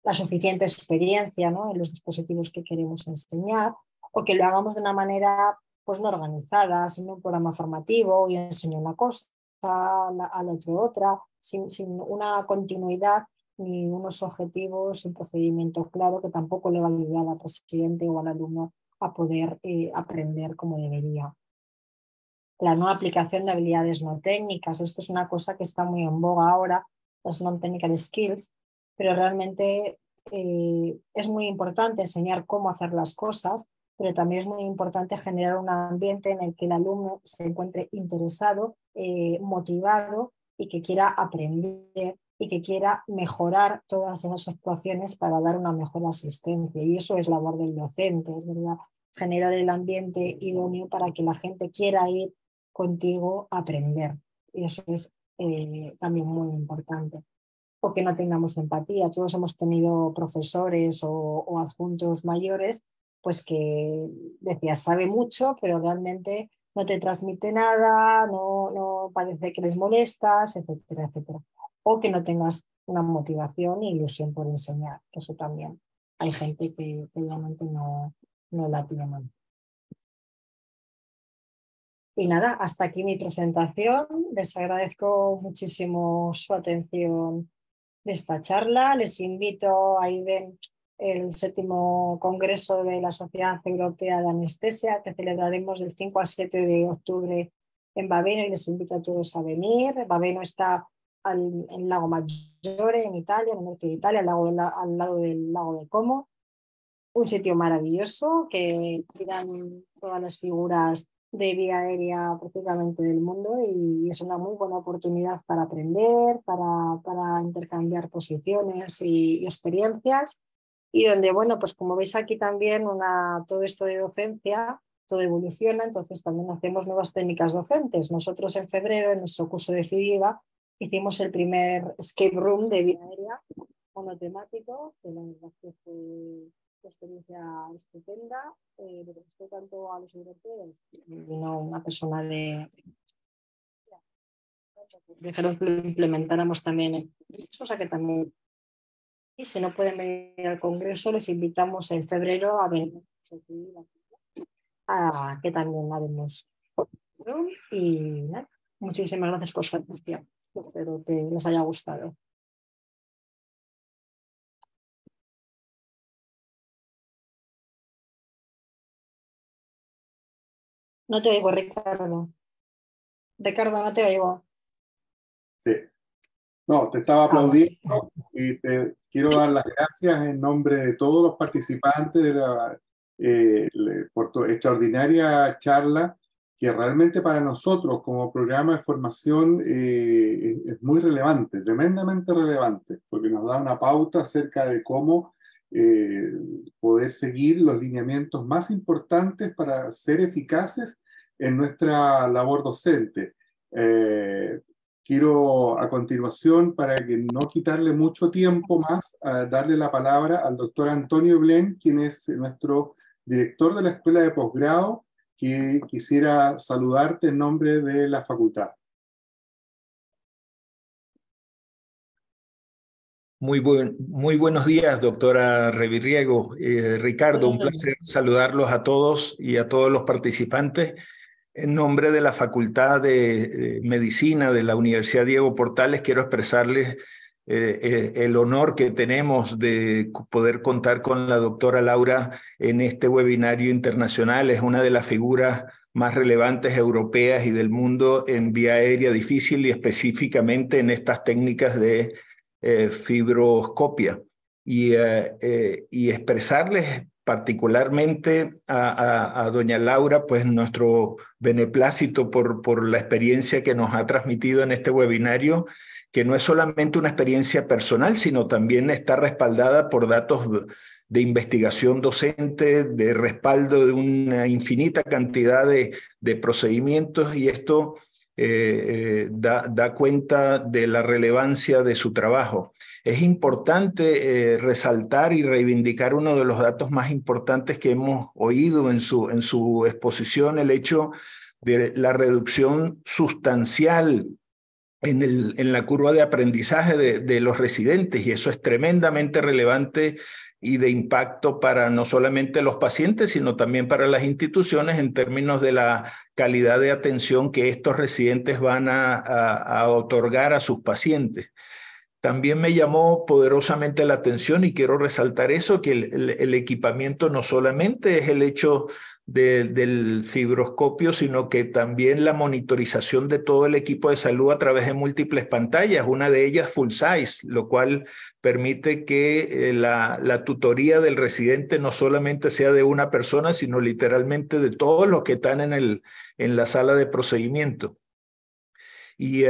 la suficiente experiencia, ¿no? En los dispositivos que queremos enseñar, o que lo hagamos de una manera pues no organizada, sin un programa formativo y enseño una cosa, al otro otra, sin una continuidad ni unos objetivos, un procedimiento claro que tampoco le va a ayudar al residente o al alumno a poder aprender como debería. La no aplicación de habilidades no técnicas. Esto es una cosa que está muy en boga ahora, las non-technical skills, pero realmente es muy importante enseñar cómo hacer las cosas, pero también es muy importante generar un ambiente en el que el alumno se encuentre interesado, motivado y que quiera aprender y que quiera mejorar todas esas actuaciones para dar una mejor asistencia. Y eso es labor del docente, es verdad, generar el ambiente idóneo para que la gente quiera ir contigo a aprender. Y eso es también muy importante. O que no tengamos empatía. Todos hemos tenido profesores o adjuntos mayores, pues que decías, sabe mucho, pero realmente no te transmite nada, no parece que les molestas, etcétera, etcétera. O que no tengas una motivación e ilusión por enseñar, que eso también hay gente que obviamente no la tiene. Y nada, hasta aquí mi presentación. Les agradezco muchísimo su atención de esta charla. Les invito a ir en el 7º Congreso de la Sociedad Europea de Anestesia, que celebraremos del 5 al 7 de octubre en Baveno, y les invito a todos a venir. Baveno está en Lago Maggiore, en Italia, en el norte de Italia, al lado del lago de Como. un sitio maravilloso que tiran todas las figuras de vía aérea prácticamente del mundo y es una muy buena oportunidad para aprender, para intercambiar posiciones y experiencias y donde, bueno, pues como veis aquí también todo esto de docencia, todo evoluciona, entonces también hacemos nuevas técnicas docentes. Nosotros en febrero, en nuestro curso de FIDIVA, hicimos el primer escape room de vía aérea monotemático, que la verdad que fue una experiencia estupenda, le gustó tanto a los europeos, vino una persona dijeron que lo implementáramos también en o sea que también, y si no pueden venir al Congreso, les invitamos en febrero a venir a que también haremos. Y nada, muchísimas gracias por su atención. Espero que les haya gustado. No te oigo, Ricardo. Ricardo, no te oigo. Sí. No, te estaba Vamos. aplaudiendo y te quiero dar las gracias en nombre de todos los participantes de por tu extraordinaria charla, que realmente para nosotros como programa de formación es muy relevante, tremendamente relevante, porque nos da una pauta acerca de cómo eh, poder seguir los lineamientos más importantes para ser eficaces en nuestra labor docente. Quiero a continuación, para que no quitarle mucho tiempo más, darle la palabra al doctor Antonio Blen, quien es nuestro director de la Escuela de Posgrado, que quisiera saludarte en nombre de la facultad. Muy buenos días, doctora Revirriego. Ricardo, un placer saludarlos a todos y a todos los participantes. En nombre de la Facultad de Medicina de la Universidad Diego Portales, quiero expresarles el honor que tenemos de poder contar con la doctora Laura en este webinario internacional. Es una de las figuras más relevantes europeas y del mundo en vía aérea difícil y específicamente en estas técnicas de fibroscopia. Y expresarles particularmente a doña Laura, pues nuestro beneplácito por la experiencia que nos ha transmitido en este webinario, que no es solamente una experiencia personal, sino también está respaldada por datos de investigación docente, de respaldo de una infinita cantidad de procedimientos, y esto da cuenta de la relevancia de su trabajo. Es importante resaltar y reivindicar uno de los datos más importantes que hemos oído en su exposición, el hecho de la reducción sustancial en la curva de aprendizaje de los residentes, y eso es tremendamente relevante y de impacto para no solamente los pacientes, sino también para las instituciones en términos de la calidad de atención que estos residentes van a otorgar a sus pacientes. También me llamó poderosamente la atención, y quiero resaltar eso, que el equipamiento no solamente es el hecho del fibroscopio, sino que también la monitorización de todo el equipo de salud a través de múltiples pantallas, una de ellas full size, lo cual permite que la tutoría del residente no solamente sea de una persona, sino literalmente de todos los que están en la sala de procedimiento. Y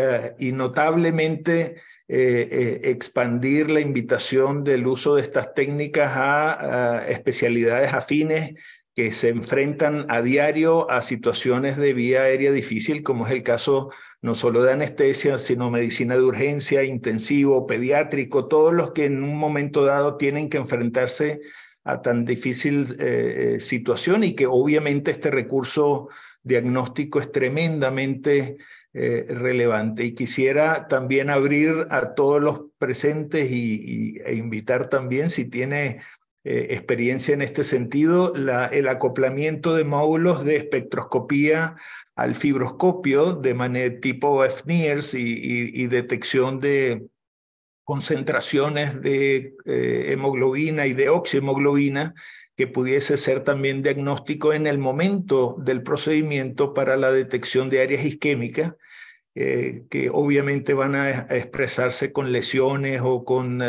notablemente expandir la invitación del uso de estas técnicas a especialidades afines que se enfrentan a diario a situaciones de vía aérea difícil, como es el caso no solo de anestesia, sino medicina de urgencia, intensivo, pediátrico, todos los que en un momento dado tienen que enfrentarse a tan difícil situación, y que obviamente este recurso diagnóstico es tremendamente relevante. Y quisiera también abrir a todos los presentes e invitar también, si tiene experiencia en este sentido, el acoplamiento de módulos de espectroscopía al fibroscopio de manera tipo FNIRS y detección de concentraciones de hemoglobina y de oxihemoglobina, que pudiese ser también diagnóstico en el momento del procedimiento para la detección de áreas isquémicas, que obviamente van a expresarse con lesiones o con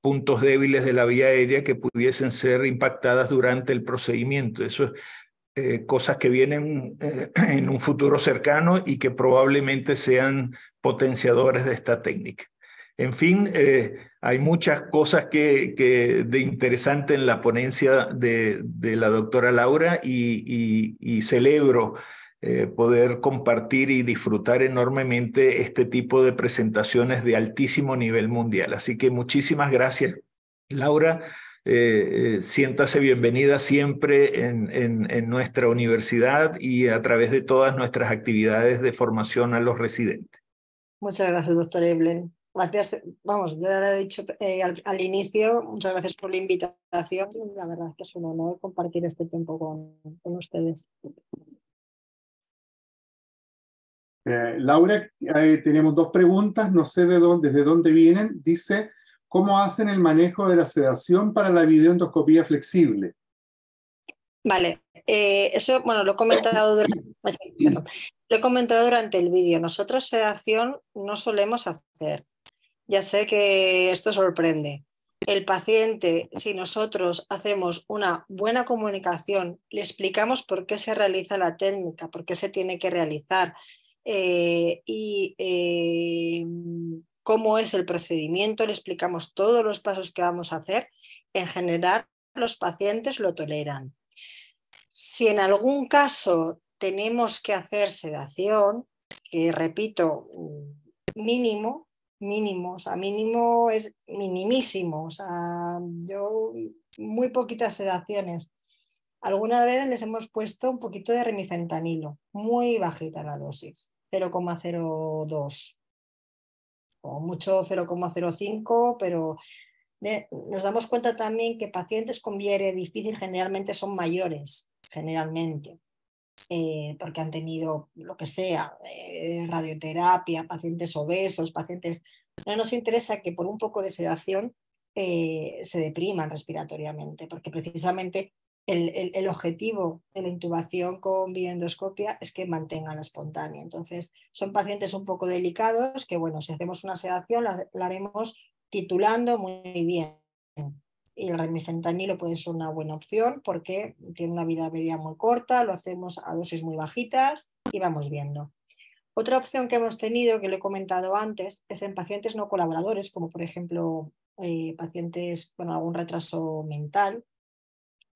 puntos débiles de la vía aérea que pudiesen ser impactadas durante el procedimiento. Eso es cosas que vienen en un futuro cercano y que probablemente sean potenciadores de esta técnica. En fin, hay muchas cosas de interesante en la ponencia de la doctora Laura y celebro poder compartir y disfrutar enormemente este tipo de presentaciones de altísimo nivel mundial. Así que muchísimas gracias, Laura. Siéntase bienvenida siempre en nuestra universidad y a través de todas nuestras actividades de formación a los residentes. Muchas gracias, doctor Eblen. Gracias, vamos, ya lo he dicho al inicio, muchas gracias por la invitación. La verdad es que es un honor compartir este tiempo con ustedes. Laura, tenemos dos preguntas, no sé desde dónde vienen. Dice, ¿cómo hacen el manejo de la sedación para la videoendoscopía flexible? Vale, eso, bueno, lo he comentado durante el vídeo. Nosotros sedación no solemos hacer. Ya sé que esto sorprende. El paciente, si nosotros hacemos una buena comunicación, le explicamos por qué se realiza la técnica, por qué se tiene que realizar cómo es el procedimiento, le explicamos todos los pasos que vamos a hacer, en general los pacientes lo toleran. Si en algún caso tenemos que hacer sedación, que repito, mínimo, o sea, mínimo es minimísimo, o sea, yo muy poquitas sedaciones. Alguna vez les hemos puesto un poquito de remifentanilo, muy bajita la dosis, 0,02 o mucho 0,05, pero nos damos cuenta también que pacientes con VIR difícil generalmente son mayores, generalmente. Porque han tenido lo que sea, radioterapia, pacientes obesos, pacientes... No nos interesa que por un poco de sedación se depriman respiratoriamente, porque precisamente el objetivo de la intubación con videoendoscopia es que mantengan la espontánea. Entonces, son pacientes un poco delicados que, bueno, si hacemos una sedación la haremos titulando muy bien. Y el remifentanilo puede ser una buena opción porque tiene una vida media muy corta, lo hacemos a dosis muy bajitas y vamos viendo. Otra opción que hemos tenido, que lo he comentado antes, es en pacientes no colaboradores, como por ejemplo pacientes con algún retraso mental,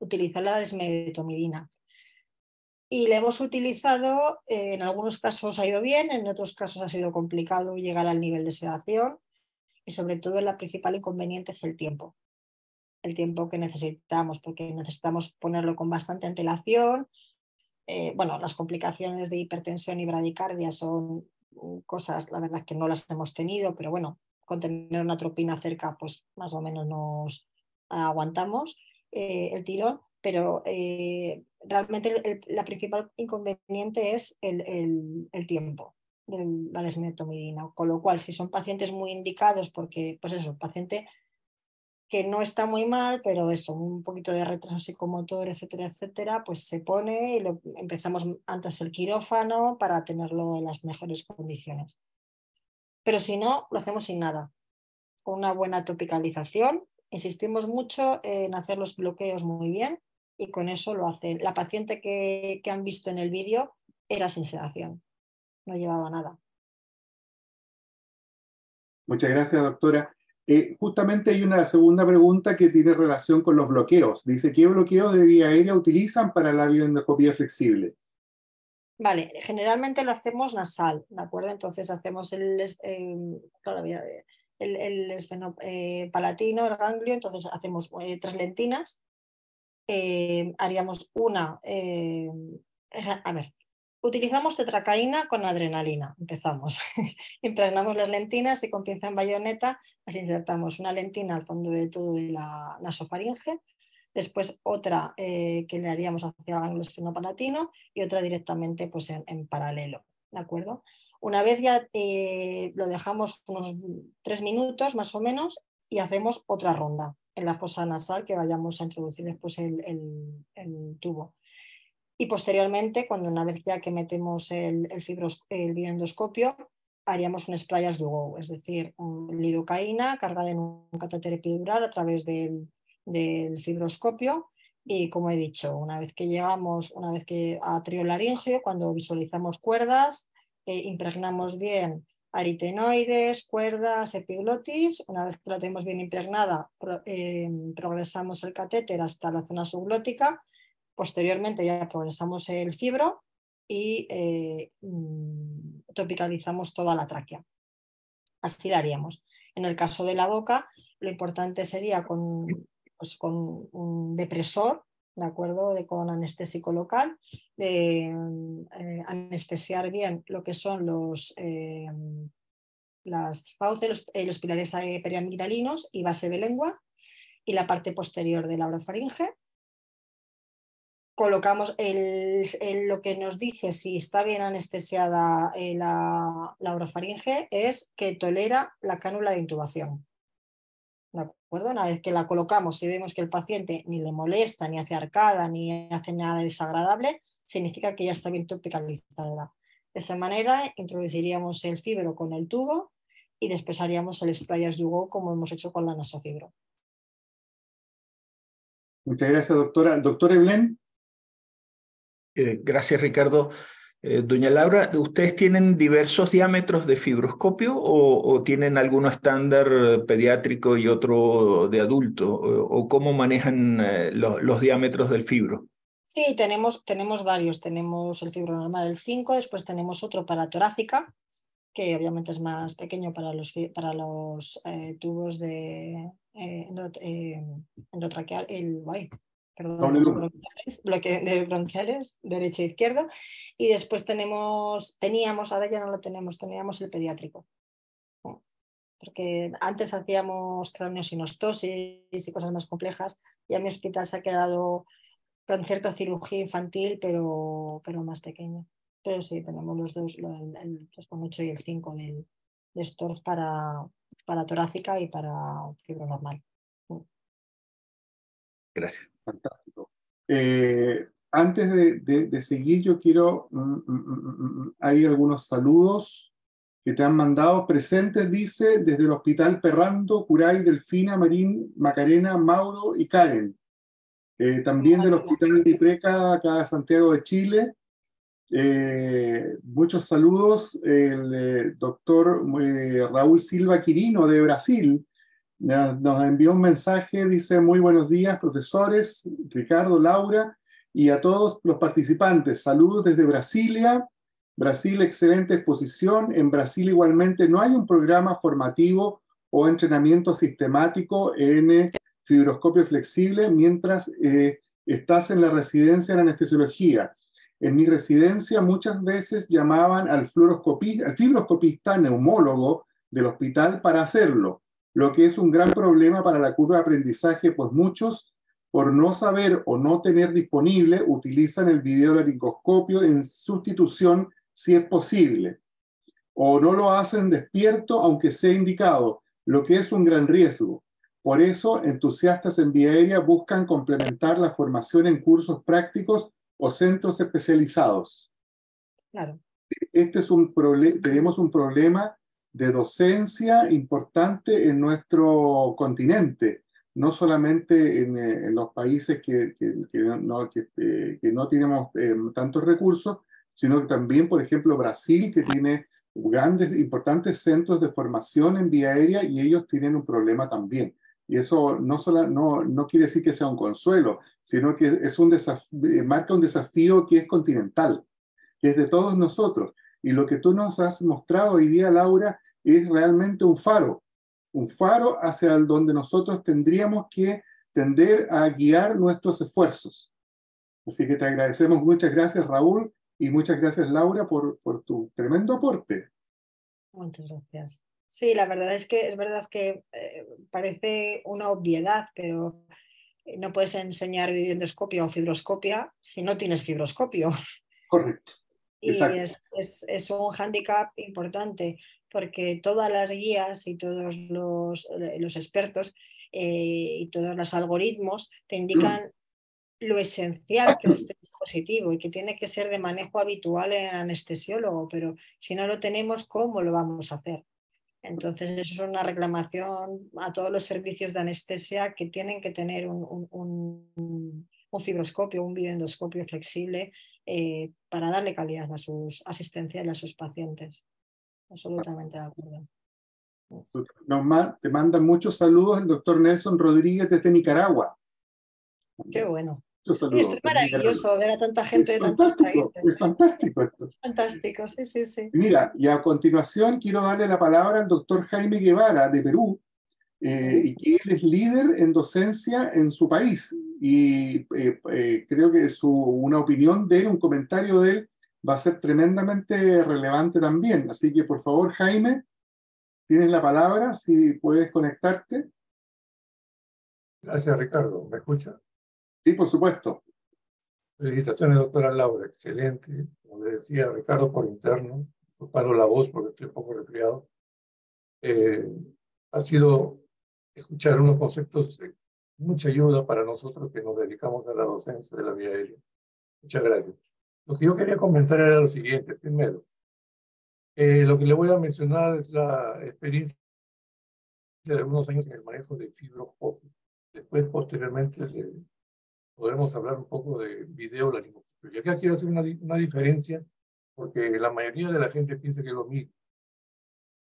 utilizar la desmetomidina. Y la hemos utilizado, en algunos casos ha ido bien, en otros casos ha sido complicado llegar al nivel de sedación y sobre todo la principal inconveniente es el tiempo que necesitamos, porque necesitamos ponerlo con bastante antelación. Bueno, las complicaciones de hipertensión y bradicardia son cosas, la verdad es que no las hemos tenido, pero bueno, con tener una atropina cerca, pues más o menos nos aguantamos el tirón, pero realmente la principal inconveniente es el tiempo de la desmetomidina, con lo cual si son pacientes muy indicados, porque pues eso, paciente que no está muy mal, pero eso, un poquito de retraso psicomotor, etcétera, etcétera, pues se pone y empezamos antes el quirófano para tenerlo en las mejores condiciones. Pero si no, lo hacemos sin nada, con una buena topicalización. Insistimos mucho en hacer los bloqueos muy bien y con eso lo hacen. La paciente que han visto en el vídeo era sin sedación, no llevaba nada. Muchas gracias, doctora. Justamente hay una segunda pregunta que tiene relación con los bloqueos. Dice, ¿qué bloqueos de vía aérea utilizan para la videoendoscopía flexible? Vale, generalmente lo hacemos nasal, ¿de acuerdo? Entonces hacemos el palatino, el ganglio, entonces hacemos 3 lentinas. Haríamos una... a ver, utilizamos tetracaína con adrenalina, empezamos. Impregnamos las lentinas y con pinza en bayoneta las insertamos una lentina al fondo de todo de la nasofaringe, después otra que le haríamos hacia el ganglio esfenopalatino y otra directamente pues, en paralelo, ¿de acuerdo? Una vez ya lo dejamos unos 3 minutos más o menos y hacemos otra ronda en la fosa nasal que vayamos a introducir después el tubo. Y posteriormente, cuando una vez ya que metemos el videoendoscopio, haríamos un spray as you go, es decir, lidocaína cargada en un catéter epidural a través del fibroscopio. Y como he dicho, una vez que llegamos, una vez que a triolaringio, cuando visualizamos cuerdas, impregnamos bien aritenoides, cuerdas, epiglotis. Una vez que la tenemos bien impregnada, progresamos el catéter hasta la zona subglótica. Posteriormente ya progresamos el fibro y topicalizamos toda la tráquea. Así lo haríamos. En el caso de la boca, lo importante sería con un depresor, ¿de acuerdo? Con anestésico local, anestesiar bien lo que son las fauces, los pilares periamigdalinos y base de lengua y la parte posterior de la orofaringe. Colocamos lo que nos dice si está bien anestesiada la orofaringe es que tolera la cánula de intubación. ¿De acuerdo? Una vez que la colocamos y vemos que el paciente ni le molesta, ni hace arcada, ni hace nada desagradable, significa que ya está bien topicalizada. De esa manera introduciríamos el fibro con el tubo y después haríamos el spray as you go como hemos hecho con la nasofibro. Muchas gracias, doctora. Doctor Eblén. Gracias, Ricardo. Doña Laura, ¿ustedes tienen diversos diámetros de fibroscopio o tienen alguno estándar pediátrico y otro de adulto? ¿O cómo manejan los diámetros del fibro? Sí, tenemos varios. Tenemos el fibro normal, el 5, después tenemos otro para torácica, que obviamente es más pequeño para los tubos de endotraqueal, bronquiales, derecho e izquierdo. Y después teníamos, ahora ya no lo teníamos el pediátrico. Porque antes hacíamos craneosinostosis y cosas más complejas, y a mi hospital se ha quedado con cierta cirugía infantil, pero más pequeña. Pero sí, tenemos los dos, el 3,8 y el 5 de Storz para torácica y para fibro normal. Gracias. Fantástico. Antes de seguir, yo quiero... hay algunos saludos que te han mandado. Presentes, dice, desde el Hospital Perrando, Curay, Delfina, Marín, Macarena, Mauro y Karen. También del Hospital de Ipreca, acá de Santiago de Chile. Muchos saludos. El doctor Raúl Silva Quirino de Brasil nos envió un mensaje, dice: muy buenos días, profesores, Ricardo, Laura, y a todos los participantes. Saludos desde Brasilia. Brasil, excelente exposición. En Brasil igualmente no hay un programa formativo o entrenamiento sistemático en fibroscopio flexible mientras estás en la residencia en anestesiología. En mi residencia muchas veces llamaban al fibroscopista neumólogo del hospital para hacerlo, lo que es un gran problema para la curva de aprendizaje, pues muchos, por no saber o no tener disponible, utilizan el videolaringoscopio en sustitución si es posible, o no lo hacen despierto aunque sea indicado, lo que es un gran riesgo. Por eso, entusiastas en vía aérea buscan complementar la formación en cursos prácticos o centros especializados. Claro. Tenemos un problema de docencia importante en nuestro continente, no solamente en los países que no tenemos tantos recursos, sino que también, por ejemplo, Brasil, que tiene grandes, importantes centros de formación en vía aérea, y ellos tienen un problema también. Y eso no quiere decir que sea un consuelo, sino que es marca un desafío que es continental, que es de todos nosotros. Y lo que tú nos has mostrado hoy día, Laura, es realmente un faro hacia donde nosotros tendríamos que tender a guiar nuestros esfuerzos. Así que te agradecemos. Muchas gracias, Raúl, y muchas gracias, Laura, por tu tremendo aporte. Muchas gracias. Sí, la verdad es que parece una obviedad, pero no puedes enseñar videoendoscopia o fibroscopia si no tienes fibroscopio. Correcto. Y es un hándicap importante, porque todas las guías y todos los expertos y todos los algoritmos te indican lo esencial que es este dispositivo y que tiene que ser de manejo habitual en el anestesiólogo, pero si no lo tenemos, ¿cómo lo vamos a hacer? Entonces, eso es una reclamación a todos los servicios de anestesia que tienen que tener un fibroscopio, un videoendoscopio flexible para darle calidad a sus asistencias a sus pacientes. Absolutamente de acuerdo. Te mandan muchos saludos el doctor Nelson Rodríguez desde Nicaragua. Qué bueno. Muchos Y esto saludos es maravilloso ver a tanta gente de Es tantos fantástico, países. es fantástico esto. Fantástico, sí, sí, sí. Mira, y a continuación quiero darle la palabra al doctor Jaime Guevara de Perú, y que él es líder en docencia en su país. Y creo que una opinión de él, un comentario de él, va a ser tremendamente relevante también. Así que, por favor, Jaime, tienes la palabra, si puedes conectarte. Gracias, Ricardo. ¿Me escucha? Sí, por supuesto. Felicitaciones, doctora Laura. Excelente. Como le decía Ricardo por interno, paro la voz porque estoy un poco resfriado. Ha sido escuchar unos conceptos de mucha ayuda para nosotros que nos dedicamos a la docencia de la vía aérea. Muchas gracias. Lo que yo quería comentar era lo siguiente. Primero, lo que le voy a mencionar es la experiencia de algunos años en el manejo de fibroscopio. Después, posteriormente, podremos hablar un poco de videolaringoscopio. Y acá quiero hacer una diferencia, porque la mayoría de la gente piensa que es lo mismo.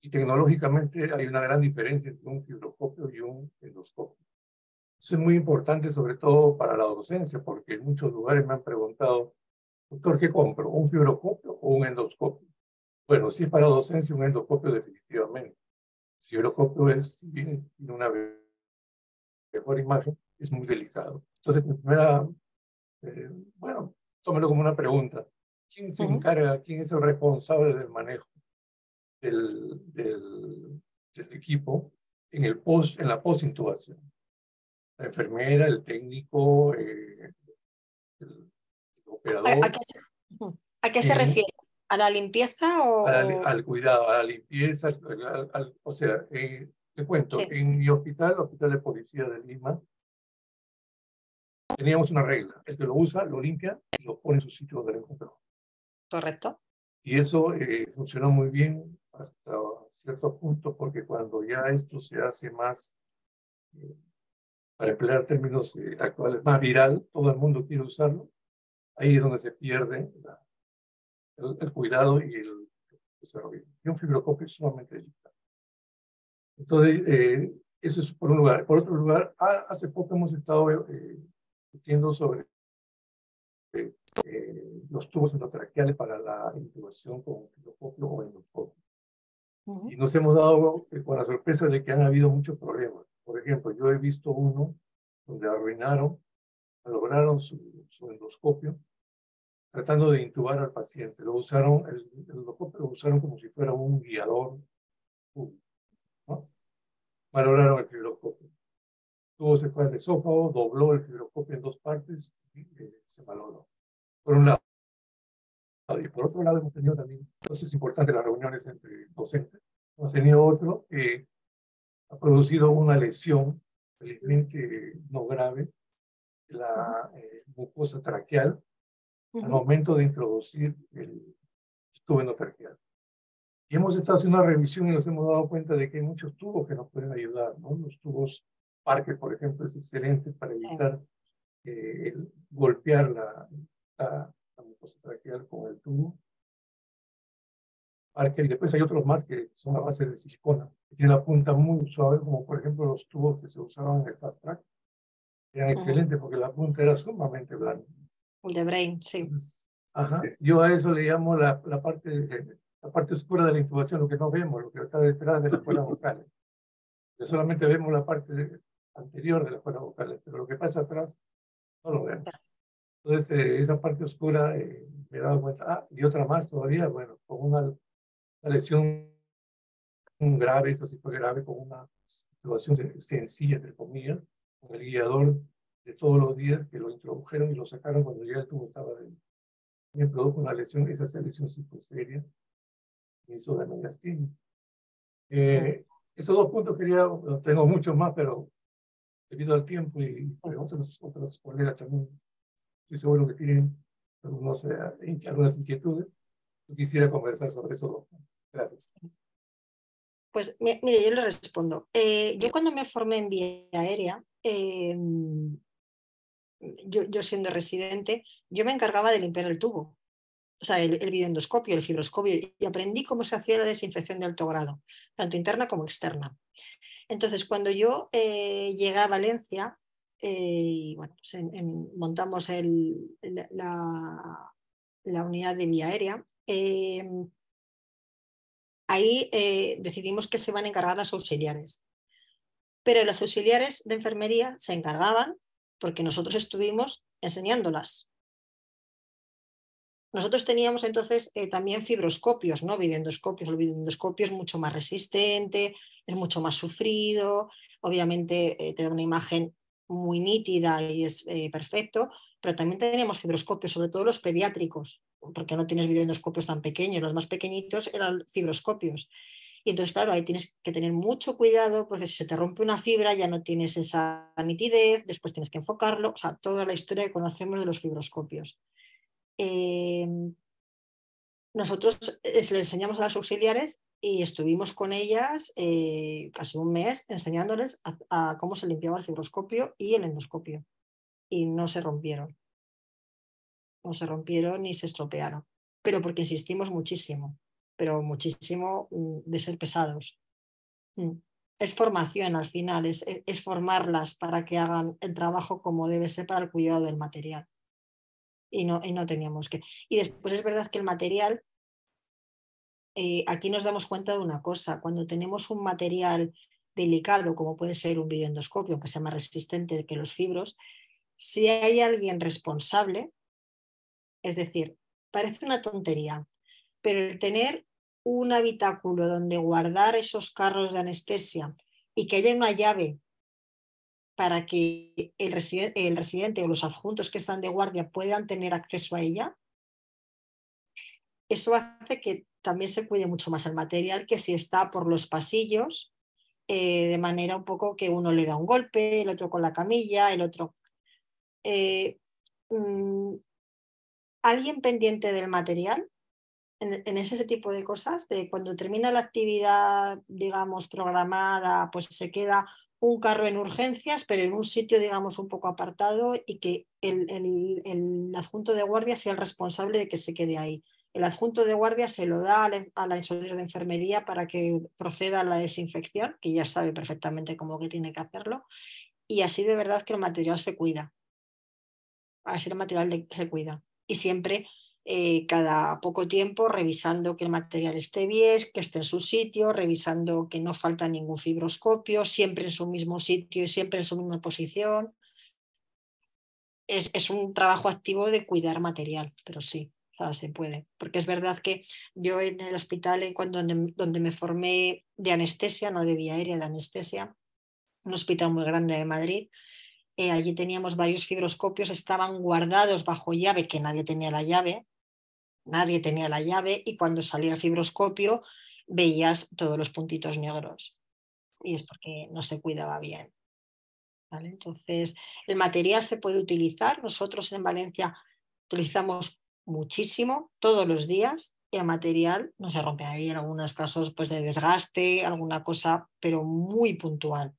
Y tecnológicamente hay una gran diferencia entre un fibroscopio y un endoscopio. Eso es muy importante, sobre todo para la docencia, porque en muchos lugares me han preguntado, doctor, ¿qué compro? ¿Un fibroscopio o un endoscopio? Bueno, si es para docencia, un endoscopio definitivamente. Si el fibroscopio tiene una mejor imagen, es muy delicado. Entonces, mi primera, bueno, tómelo como una pregunta. ¿Quién se encarga, quién es el responsable del manejo del equipo en la post-intubación? La enfermera, el técnico, el operador. ¿A qué se refiere? ¿A la limpieza o...? Al cuidado, a la limpieza, o sea, te cuento, Sí. en mi hospital, el Hospital de Policía de Lima, teníamos una regla. El que lo usa, lo limpia y lo pone en su sitio donde lo encontró. Correcto. Y eso funcionó muy bien hasta cierto punto, porque cuando ya esto se hace más, para emplear términos actuales, más viral, todo el mundo quiere usarlo, ahí es donde se pierde el cuidado y el desarrollo. Y un fibroscopio es sumamente delicado. Entonces, eso es por un lugar. Por otro lugar, hace poco hemos estado discutiendo sobre los tubos endotraqueales para la intubación con fibroscopio o endoscopio. Y nos hemos dado con la sorpresa de que han habido muchos problemas. Por ejemplo, yo he visto uno donde lograron su endoscopio tratando de intubar al paciente. El endoscopio lo usaron como si fuera un guiador, ¿no? Malograron el fibroscopio. Tuvo se fue al esófago, dobló el fibroscopio en dos partes y se malogró. Por un lado. Y por otro lado hemos tenido también, entonces es importante las reuniones entre docentes. Hemos tenido otro que ha producido una lesión, felizmente no grave, la mucosa traqueal, al momento de introducir el tubo endotraqueal. Y hemos estado haciendo una revisión y nos hemos dado cuenta de que hay muchos tubos que nos pueden ayudar, ¿no? Los tubos Parker, por ejemplo, es excelente para evitar golpear la mucosa traqueal con el tubo. Parker, y después hay otros más que son a base de silicona, que tienen la punta muy suave, como por ejemplo los tubos que se usaban en el Fast Track. Eran excelentes porque la punta era sumamente blanda. El de Brain, sí. Ajá. Yo a eso le llamo la parte oscura de la intubación, lo que no vemos, lo que está detrás de las cuerdas vocales. Que solamente vemos la parte anterior de las cuerdas vocales, pero lo que pasa atrás no lo vemos. Entonces, esa parte oscura me he dado cuenta. Y otra más todavía, bueno, con una lesión grave, eso sí fue grave, con una situación sencilla, entre comillas, con el guiador de todos los días, que lo introdujeron y lo sacaron cuando ya el tubo estaba dentro. Me produjo una lesión, esa lesión sí fue seria, me hizo de mediastino. Esos dos puntos tengo muchos más, pero debido al tiempo y otros colegas también estoy seguro que tienen algunas inquietudes. Yo quisiera conversar sobre eso. Gracias. Pues mire, yo le respondo. Yo cuando me formé en vía aérea, yo siendo residente, yo me encargaba de limpiar el tubo, o sea, el videoendoscopio, el fibroscopio, y aprendí cómo se hacía la desinfección de alto grado, tanto interna como externa. Entonces, cuando yo llegué a Valencia, y bueno, pues montamos la unidad de vía aérea, ahí decidimos que se van a encargar las auxiliares. Pero las auxiliares de enfermería se encargaban porque nosotros estuvimos enseñándolas. Nosotros teníamos entonces también fibroscopios, no videoendoscopios. El videoendoscopio es mucho más resistente, es mucho más sufrido, obviamente te da una imagen muy nítida y es perfecto, pero también teníamos fibroscopios, sobre todo los pediátricos, porque no tienes videoendoscopios tan pequeños, los más pequeñitos eran fibroscopios. Y entonces, claro, ahí tienes que tener mucho cuidado porque si se te rompe una fibra ya no tienes esa nitidez, después tienes que enfocarlo, o sea, toda la historia que conocemos de los fibroscopios. Nosotros le enseñamos a las auxiliares y estuvimos con ellas casi un mes enseñándoles a cómo se limpiaba el fibroscopio y el endoscopio. Y no se rompieron. No se rompieron ni se estropearon. Pero porque insistimos muchísimo, pero muchísimo de ser pesados. Es formación al final, es formarlas para que hagan el trabajo como debe ser para el cuidado del material. Y no teníamos que. Y después es verdad que el material, aquí nos damos cuenta de una cosa, cuando tenemos un material delicado, como puede ser un videoendoscopio, aunque sea más resistente que los fibros, si hay alguien responsable, es decir, parece una tontería, pero el tener un habitáculo donde guardar esos carros de anestesia y que haya una llave para que el residente o los adjuntos que están de guardia puedan tener acceso a ella, eso hace que también se cuide mucho más el material que si está por los pasillos, de manera un poco que uno le da un golpe, el otro con la camilla, el otro. Alguien pendiente del material, en ese tipo de cosas, de cuando termina la actividad, digamos, programada, pues se queda un carro en urgencias, pero en un sitio, digamos, un poco apartado y que el adjunto de guardia sea el responsable de que se quede ahí. El adjunto de guardia se lo da a la auxiliar de enfermería para que proceda a la desinfección, que ya sabe perfectamente cómo que tiene que hacerlo, y así de verdad que el material se cuida. Así el material se cuida. Y siempre, cada poco tiempo, revisando que el material esté bien, que esté en su sitio, revisando que no falta ningún fibroscopio, siempre en su mismo sitio y siempre en su misma posición. Es un trabajo activo de cuidar material, pero sí, o sea, se puede. Porque es verdad que yo en el hospital, donde me formé de anestesia, no de vía aérea, de anestesia, un hospital muy grande de Madrid, allí teníamos varios fibroscopios, estaban guardados bajo llave, que nadie tenía la llave, y cuando salía el fibroscopio veías todos los puntitos negros. Y es porque no se cuidaba bien. ¿Vale? Entonces, el material se puede utilizar. Nosotros en Valencia utilizamos muchísimo, todos los días, y el material no se rompe. Hay en algunos casos pues, de desgaste, alguna cosa, pero muy puntual.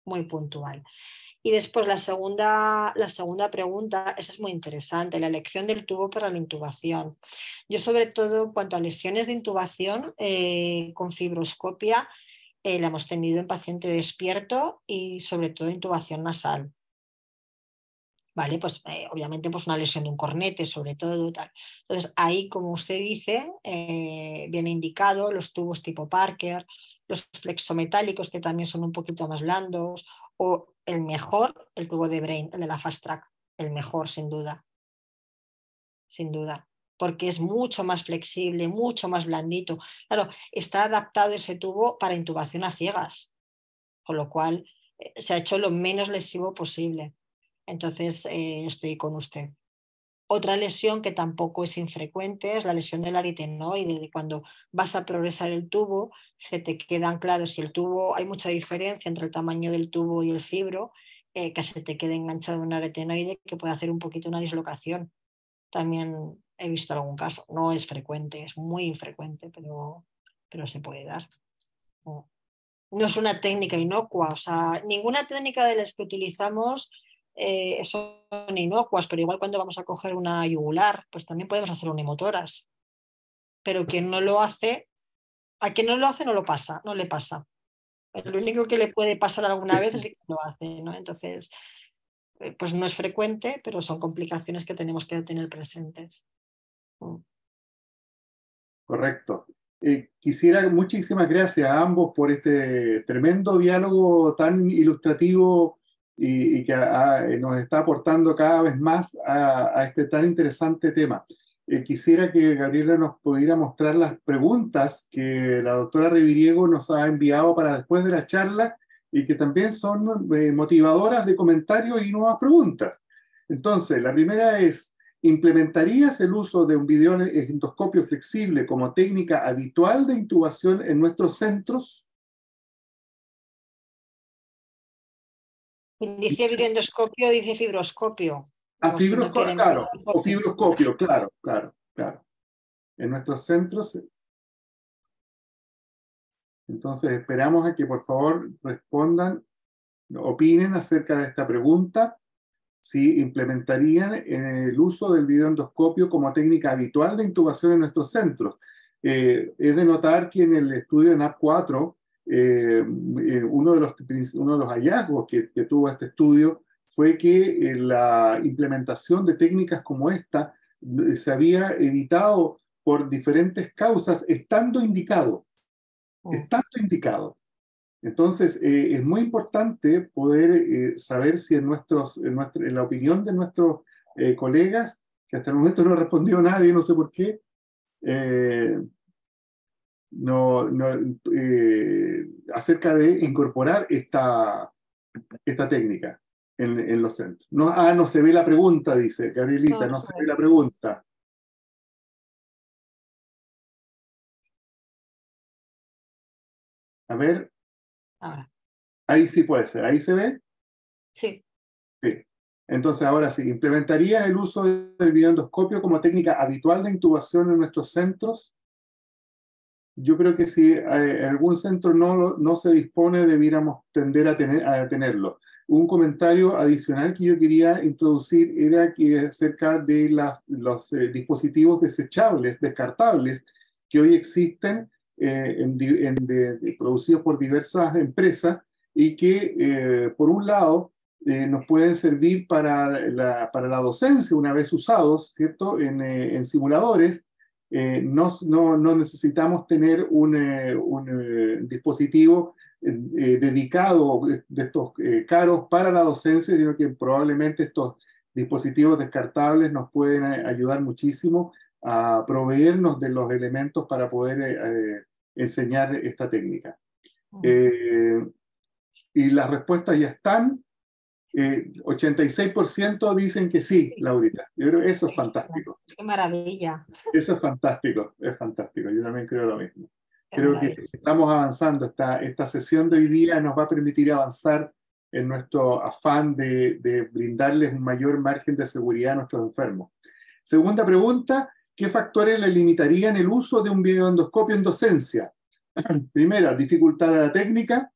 Muy puntual. Y después la segunda pregunta, esa es muy interesante, la elección del tubo para la intubación. Yo sobre todo en cuanto a lesiones de intubación con fibroscopia, la hemos tenido en paciente despierto y sobre todo intubación nasal. ¿Vale? Pues obviamente pues una lesión de un cornete sobre todo. Tal. Entonces ahí, como usted dice, viene indicado los tubos tipo Parker, los flexometálicos que también son un poquito más blandos, o el mejor, el tubo de Brain, el de la Fast Track, el mejor sin duda, porque es mucho más flexible, mucho más blandito. Claro, está adaptado ese tubo para intubación a ciegas, con lo cual se ha hecho lo menos lesivo posible. Entonces estoy con usted. Otra lesión que tampoco es infrecuente es la lesión del aritenoide, de cuando vas a progresar el tubo, se te queda anclado. Si el tubo, hay mucha diferencia entre el tamaño del tubo y el fibro, que se te quede enganchado un aretinoide que puede hacer un poquito una dislocación. También he visto algún caso. No es frecuente, es muy infrecuente, pero se puede dar. No es una técnica inocua, o sea, ninguna técnica de las que utilizamos son inocuas, pero igual cuando vamos a coger una yugular, pues también podemos hacer un hemotoras. Pero quien no lo hace, a quien no lo hace no lo pasa, no le pasa. Lo único que le puede pasar alguna vez es que lo hace, ¿no? Entonces, pues no es frecuente, pero son complicaciones que tenemos que tener presentes. Correcto. Muchísimas gracias a ambos por este tremendo diálogo tan ilustrativo y que nos está aportando cada vez más a este tan interesante tema. Quisiera que Gabriela nos pudiera mostrar las preguntas que la doctora Reviriego nos ha enviado para después de la charla y que también son motivadoras de comentarios y nuevas preguntas. Entonces, la primera es: ¿implementarías el uso de un videoendoscopio flexible como técnica habitual de intubación en nuestros centros? Dice videoendoscopio, dice fibroscopio. Fibroscopio, claro, o fibroscopio, claro. En nuestros centros. Entonces, esperamos a que por favor respondan, opinen acerca de esta pregunta. Si implementarían el uso del videoendoscopio como técnica habitual de intubación en nuestros centros. Es de notar que en el estudio de NAP4, uno de los hallazgos que tuvo este estudio fue que la implementación de técnicas como esta se había evitado por diferentes causas, estando indicado. Entonces, es muy importante poder saber si en la opinión de nuestros colegas, que hasta el momento no respondió nadie, no sé por qué, acerca de incorporar esta técnica en los centros. No se ve la pregunta, dice Gabrielita, no se ve la pregunta. A ver. Ahora. Ahí sí puede ser. ¿Ahí se ve? Sí. Sí. Entonces, ahora sí, ¿implementarías el uso del videoendoscopio como técnica habitual de intubación en nuestros centros? Yo creo que si algún centro no se dispone, debiéramos tender a tenerlo. Un comentario adicional que yo quería introducir era que acerca de los dispositivos desechables, descartables, que hoy existen, producidos por diversas empresas, y que, por un lado, nos pueden servir para la docencia una vez usados, ¿cierto?, en simuladores. No necesitamos tener un dispositivo dedicado de estos caros para la docencia, sino que probablemente estos dispositivos descartables nos pueden ayudar muchísimo a proveernos de los elementos para poder enseñar esta técnica. Y las respuestas ya están. 86% dicen que sí, Laurita. Yo creo que eso es fantástico. ¡Qué maravilla! Eso es fantástico. Yo también creo lo mismo. Creo que estamos avanzando. Esta sesión de hoy día nos va a permitir avanzar en nuestro afán de brindarles un mayor margen de seguridad a nuestros enfermos. Segunda pregunta: ¿qué factores le limitarían el uso de un videoendoscopio en docencia? Primera, dificultad de la técnica,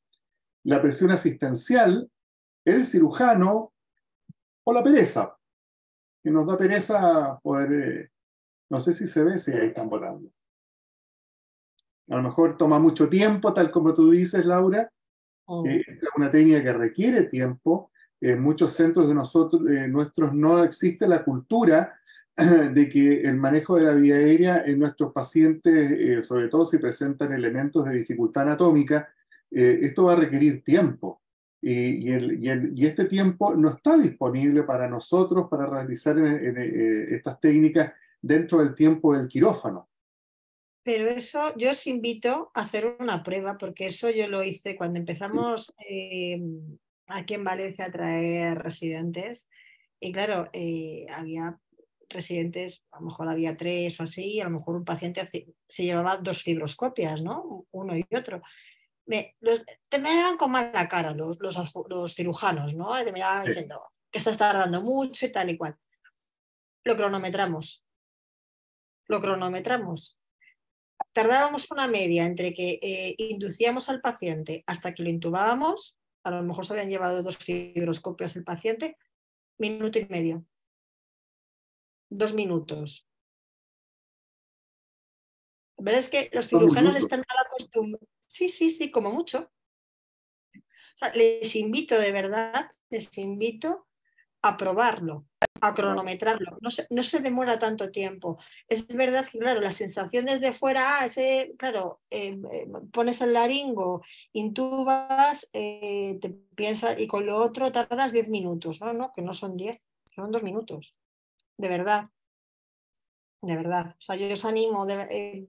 la presión asistencial, el cirujano o la pereza, que nos da pereza poder, no sé si se ve, si ahí están votando. A lo mejor toma mucho tiempo, tal como tú dices, Laura. Es una técnica que requiere tiempo. En muchos centros de nuestros no existe la cultura de que el manejo de la vía aérea en nuestros pacientes, sobre todo si presentan elementos de dificultad anatómica, esto va a requerir tiempo. Y este tiempo no está disponible para nosotros para realizar estas técnicas dentro del tiempo del quirófano. Pero eso yo os invito a hacer una prueba, porque eso yo lo hice cuando empezamos aquí en Valencia a traer residentes. Y claro, había residentes, a lo mejor había 3 o así, y a lo mejor un paciente se llevaba 2 fibroscopias, ¿no? Uno y otro. me dan con mala cara los cirujanos, ¿no? Te miraban diciendo que estás tardando mucho y tal y cual. Lo cronometramos. Tardábamos una media entre que inducíamos al paciente hasta que lo intubábamos, a lo mejor se habían llevado 2 fibroscopios el paciente, 1,5 minutos. 2 minutos. La verdad es que los cirujanos están mal acostumbrados. Sí, como mucho. O sea, les invito de verdad, a probarlo, a cronometrarlo. No se demora tanto tiempo. Es verdad que, claro, la sensación desde fuera, pones el laringo, intubas, te piensas, y con lo otro tardas 10 minutos. No, que no son 10, son 2 minutos. De verdad. O sea, yo os animo,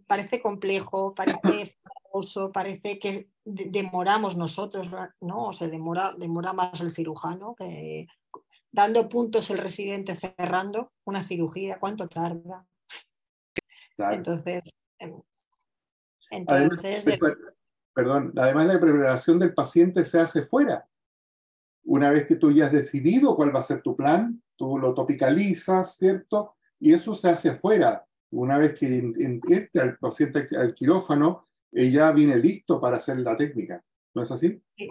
parece complejo, parece famoso, parece que demoramos nosotros, ¿no? O sea, demora más el cirujano, que dando puntos el residente cerrando una cirugía, ¿cuánto tarda? Claro. Entonces además la preparación del paciente se hace fuera. Una vez que tú ya has decidido cuál va a ser tu plan, tú lo topicalizas, ¿cierto? Y eso se hace afuera. Una vez que entra el paciente al quirófano, ya viene listo para hacer la técnica. ¿No es así? Sí.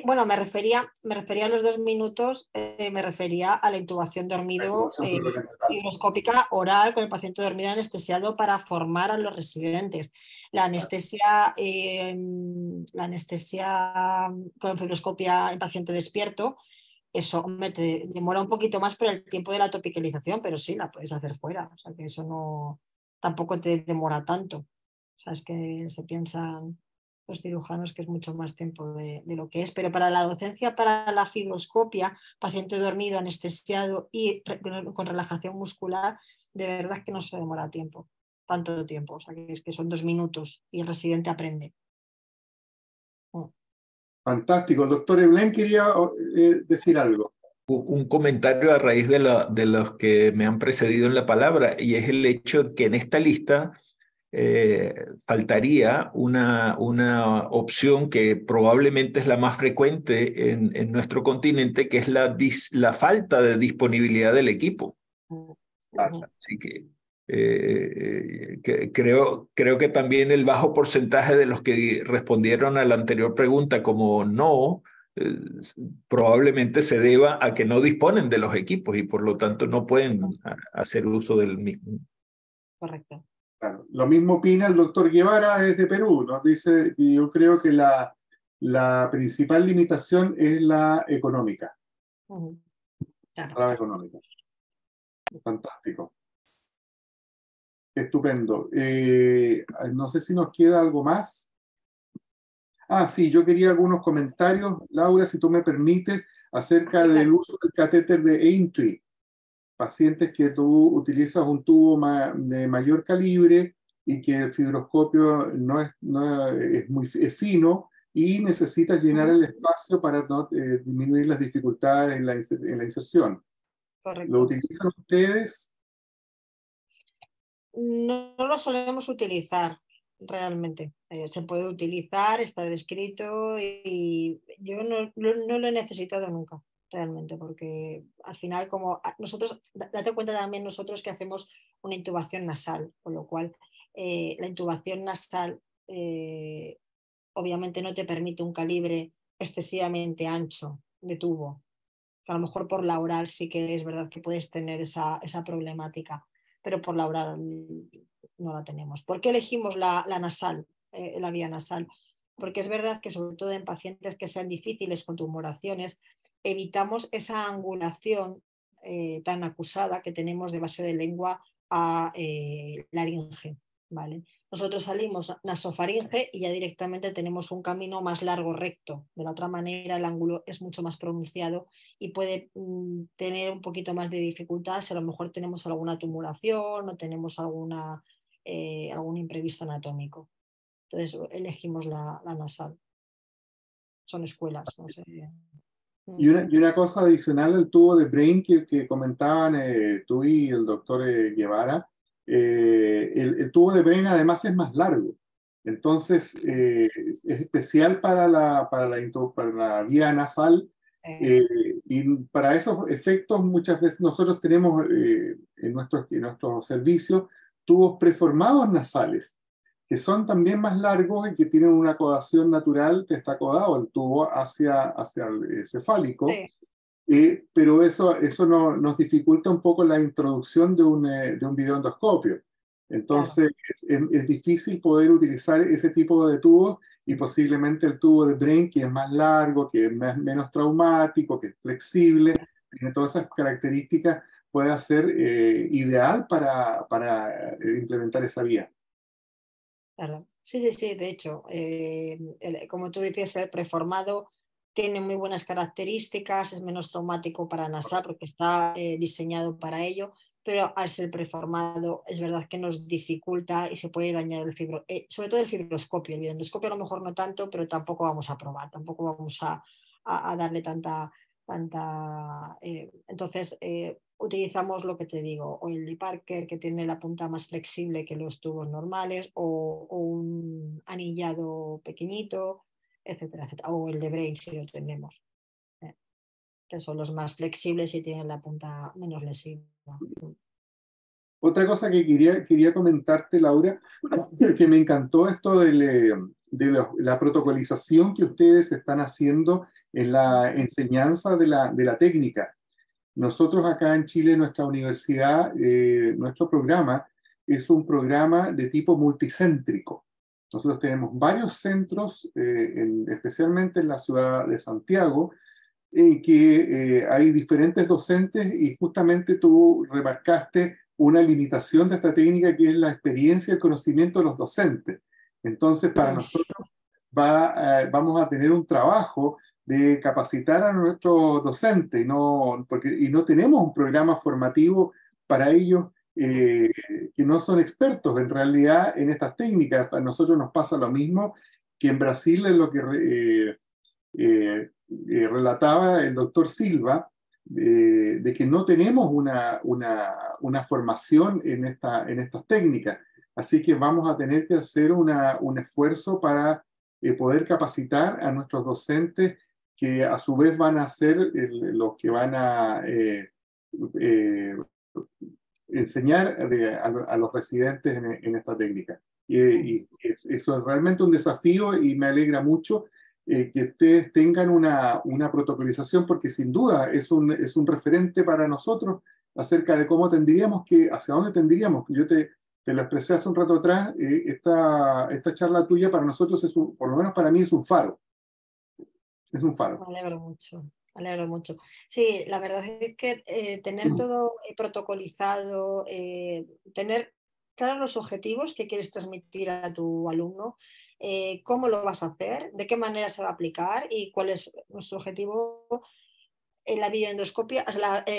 Bueno, me refería a los 2 minutos, me refería a la intubación dormido fibroscópica oral con el paciente dormido anestesiado para formar a los residentes. La anestesia con fibroscopia en paciente despierto, eso te demora un poquito más por el tiempo de la topicalización, pero sí, la puedes hacer fuera. O sea, que eso tampoco te demora tanto. O sea, es que se piensan los cirujanos que es mucho más tiempo de lo que es. Pero para la docencia, para la fibroscopia, paciente dormido, anestesiado y con relajación muscular, de verdad que no se demora tanto tiempo. O sea, que es que son 2 minutos y el residente aprende. Fantástico. El doctor Eblen quería decir algo. Un comentario a raíz de los que me han precedido en la palabra, y es el hecho que en esta lista faltaría una opción que probablemente es la más frecuente en nuestro continente, que es la falta de disponibilidad del equipo. Así que creo que también el bajo porcentaje de los que respondieron a la anterior pregunta como no, probablemente se deba a que no disponen de los equipos y por lo tanto no pueden hacer uso del mismo. Correcto. Claro. Lo mismo opina el doctor Guevara desde Perú. Nos dice que yo creo que la principal limitación es la económica. Claro. La económica. Fantástico. Estupendo. No sé si nos queda algo más. Sí, yo quería algunos comentarios, Laura, si tú me permites, acerca del uso del catéter de Aintree. Pacientes que tú utilizas un tubo de mayor calibre y que el fibroscopio es fino y necesitas llenar el espacio para disminuir las dificultades en la inserción. Correcto. ¿Lo utilizan ustedes? No lo solemos utilizar realmente. Se puede utilizar, está descrito y yo no lo he necesitado nunca realmente, porque al final como nosotros, date cuenta también nosotros que hacemos una intubación nasal, con lo cual la intubación nasal obviamente no te permite un calibre excesivamente ancho de tubo. A lo mejor por la oral sí que es verdad que puedes tener esa problemática, pero por la oral no la tenemos. ¿Por qué elegimos la nasal, la vía nasal? Porque es verdad que sobre todo en pacientes que sean difíciles con tumoraciones, evitamos esa angulación tan acusada que tenemos de base de lengua a laringe. ¿Vale? Nosotros salimos nasofaringe y ya directamente tenemos un camino más largo recto. De la otra manera el ángulo es mucho más pronunciado y puede tener un poquito más de dificultad si a lo mejor tenemos alguna tumoración o tenemos algún imprevisto anatómico. Entonces elegimos la nasal. Son escuelas, no sé. Y una cosa adicional al tubo de Brain que comentaban tú y el doctor Guevara, el tubo de Brain además es más largo. Entonces, es especial para la vía nasal, y para esos efectos muchas veces nosotros tenemos en nuestros servicios tubos preformados nasales, que son también más largos y que tienen una codación natural, que está codado el tubo hacia el cefálico. Sí. Pero eso nos dificulta un poco la introducción de un videoendoscopio. Entonces, claro, es difícil poder utilizar ese tipo de tubos, y posiblemente el tubo de Brain, que es más largo, que es menos traumático, que es flexible, tiene todas esas características, puede ser ideal para implementar esa vía. Claro, sí, de hecho, como tú decías, el preformado tiene muy buenas características, es menos traumático para nasal porque está diseñado para ello, pero al ser preformado es verdad que nos dificulta y se puede dañar el sobre todo el fibroscopio. El videoendoscopio a lo mejor no tanto, pero tampoco vamos a probar, tampoco vamos a darle tanta entonces utilizamos lo que te digo, o el de Parker, que tiene la punta más flexible que los tubos normales, o un anillado pequeñito, etcétera, etcétera, o el de Brain si lo tenemos, que son los más flexibles y tienen la punta menos lesiva. Otra cosa que quería comentarte, Laura, que me encantó esto de la protocolización que ustedes están haciendo en la enseñanza de la técnica. Nosotros acá en Chile, nuestra universidad, nuestro programa es un programa de tipo multicéntrico. Nosotros tenemos varios centros, especialmente en la ciudad de Santiago, en que hay diferentes docentes, y justamente tú remarcaste una limitación de esta técnica, que es la experiencia y el conocimiento de los docentes. Entonces, para nosotros vamos a tener un trabajo de capacitar a nuestros docentes, y no tenemos un programa formativo para ellos que no son expertos en realidad en estas técnicas. A nosotros nos pasa lo mismo que en Brasil, es lo que relataba el doctor Silva, de que no tenemos una formación en estas técnicas. Así que vamos a tener que hacer un esfuerzo para poder capacitar a nuestros docentes, que a su vez van a ser los que van a enseñar a los residentes en esta técnica. Y eso es realmente un desafío, y me alegra mucho que ustedes tengan una protocolización, porque sin duda es un referente para nosotros acerca de hacia dónde tendríamos. Yo te lo expresé hace un rato atrás, esta charla tuya para nosotros, por lo menos para mí, es un faro. Es un faro. Me alegro mucho. Sí, la verdad es que tener todo protocolizado, tener claros los objetivos que quieres transmitir a tu alumno, cómo lo vas a hacer, de qué manera se va a aplicar y cuál es nuestro objetivo. En la videoendoscopia,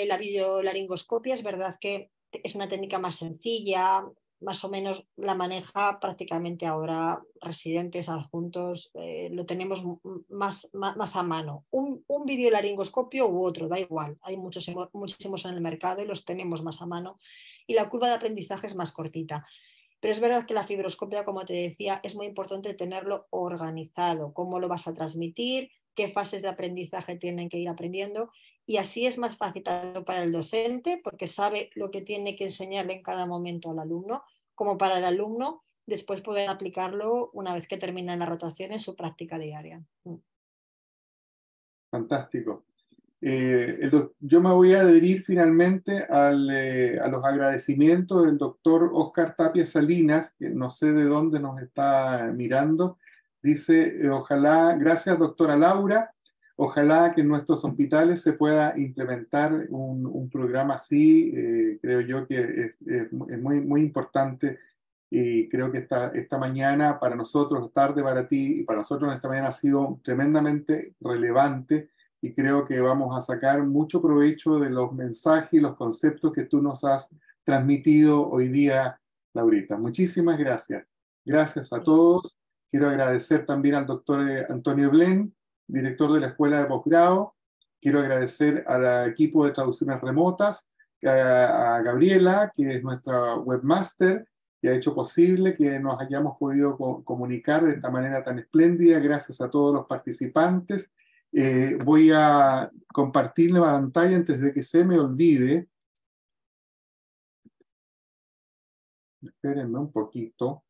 la videolaringoscopia es verdad que es una técnica más sencilla, más o menos la maneja prácticamente ahora residentes, adjuntos, lo tenemos más a mano. Un videolaringoscopio u otro, da igual, hay muchísimos en el mercado y los tenemos más a mano, y la curva de aprendizaje es más cortita. Pero es verdad que la fibroscopia, como te decía, es muy importante tenerlo organizado, cómo lo vas a transmitir, qué fases de aprendizaje tienen que ir aprendiendo, y así es más fácil tanto para el docente, porque sabe lo que tiene que enseñarle en cada momento al alumno, como para el alumno después poder aplicarlo una vez que termina la rotación en su práctica diaria. Fantástico. Yo me voy a adherir finalmente a los agradecimientos del doctor Oscar Tapia Salinas, que no sé de dónde nos está mirando. Dice, gracias doctora Laura, ojalá que en nuestros hospitales se pueda implementar un programa así. Creo yo que es muy, muy importante, y creo que esta mañana para nosotros, tarde para ti, y para nosotros esta mañana ha sido tremendamente relevante, y creo que vamos a sacar mucho provecho de los mensajes y los conceptos que tú nos has transmitido hoy día, Laurita. Muchísimas gracias. Gracias a todos. Quiero agradecer también al doctor Antonio Blen, director de la Escuela de Posgrado. Quiero agradecer al equipo de traducciones remotas, a Gabriela, que es nuestra webmaster, que ha hecho posible que nos hayamos podido comunicar de esta manera tan espléndida. Gracias a todos los participantes. Voy a compartir la pantalla antes de que se me olvide. Espérenme un poquito.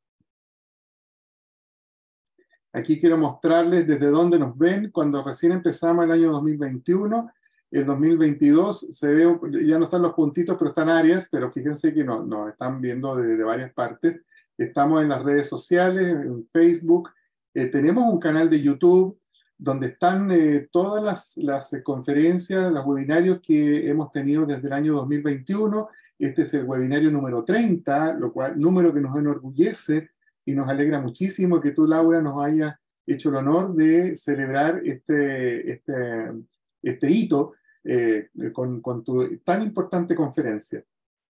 Aquí quiero mostrarles desde dónde nos ven cuando recién empezamos el año 2021. El 2022 se ve, ya no están los puntitos, pero están áreas, pero fíjense que nos están viendo de varias partes. Estamos en las redes sociales, en Facebook. Tenemos un canal de YouTube donde están todas las conferencias, los webinarios que hemos tenido desde el año 2021. Este es el webinario número 30, lo cual, número que nos enorgullece y nos alegra muchísimo que tú, Laura, nos hayas hecho el honor de celebrar este hito con tu tan importante conferencia.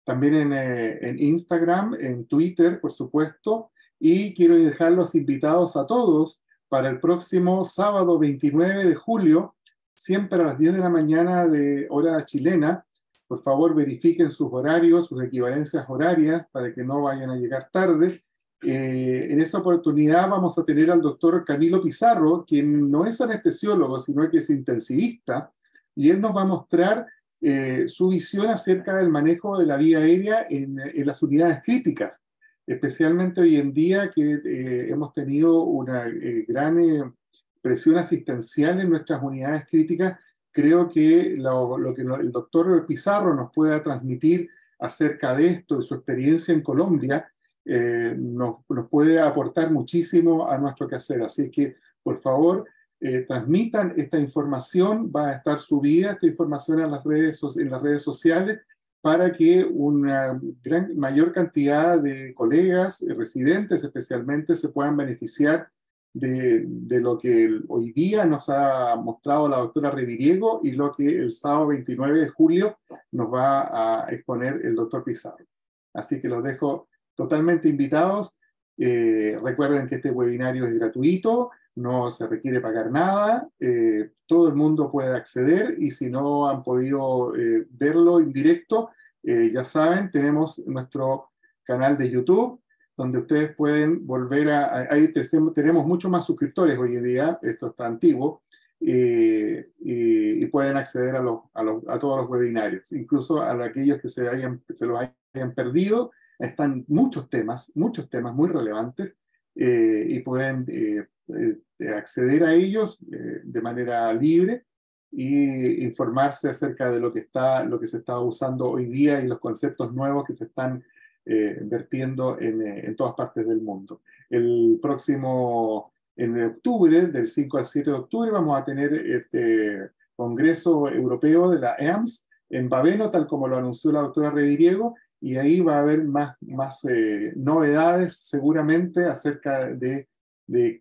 También en Instagram, en Twitter, por supuesto, y quiero dejarlos invitados a todos para el próximo sábado 29 de julio, siempre a las 10 de la mañana de hora chilena. Por favor, verifiquen sus horarios, sus equivalencias horarias, para que no vayan a llegar tarde. En esa oportunidad vamos a tener al doctor Camilo Pizarro, quien no es anestesiólogo, sino que es intensivista, y él nos va a mostrar su visión acerca del manejo de la vía aérea en las unidades críticas, especialmente hoy en día que hemos tenido una gran presión asistencial en nuestras unidades críticas. Creo que lo que el doctor Pizarro nos pueda transmitir acerca de esto, de su experiencia en Colombia, nos puede aportar muchísimo a nuestro quehacer. Así que, por favor, transmitan esta información. Va a estar subida esta información en las redes sociales para que una mayor cantidad de colegas, residentes especialmente, se puedan beneficiar de lo que hoy día nos ha mostrado la doctora Reviriego y lo que el sábado 29 de julio nos va a exponer el doctor Pizarro. Así que los dejo totalmente invitados. Recuerden que este webinario es gratuito, no se requiere pagar nada, todo el mundo puede acceder, y si no han podido verlo en directo, ya saben, tenemos nuestro canal de YouTube, donde ustedes pueden volver ahí tenemos muchos más suscriptores hoy en día, esto está antiguo, y pueden acceder a todos los webinarios, incluso a aquellos que se los hayan perdido. Están muchos temas muy relevantes, y pueden acceder a ellos de manera libre y informarse acerca de lo que se está usando hoy día y los conceptos nuevos que se están vertiendo en todas partes del mundo. En octubre, del 5 al 7 de octubre, vamos a tener este Congreso Europeo de la EAMS en Baveno, tal como lo anunció la doctora Reviriego, y ahí va a haber más novedades seguramente acerca de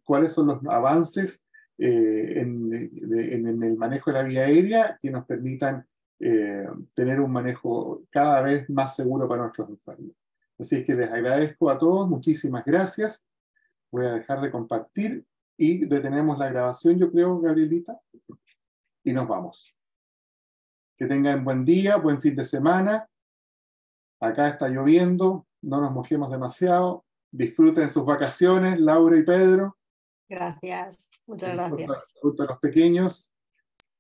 cuáles son los avances en el manejo de la vía aérea que nos permitan tener un manejo cada vez más seguro para nuestros enfermos. Así que les agradezco a todos, muchísimas gracias. Voy a dejar de compartir y detenemos la grabación, yo creo, Gabrielita, y nos vamos. Que tengan buen día, buen fin de semana. Acá está lloviendo, no nos mojemos demasiado. Disfruten sus vacaciones, Laura y Pedro. Gracias, muchas gracias. Disfruten a los pequeños,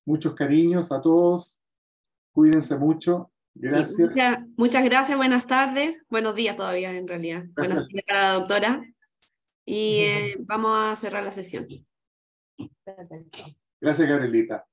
muchos cariños a todos. Cuídense mucho. Gracias. Sí, muchas gracias, buenas tardes. Buenos días todavía, en realidad. Gracias. Buenos días para la doctora. Y vamos a cerrar la sesión. Perfecto. Gracias, Gabrielita.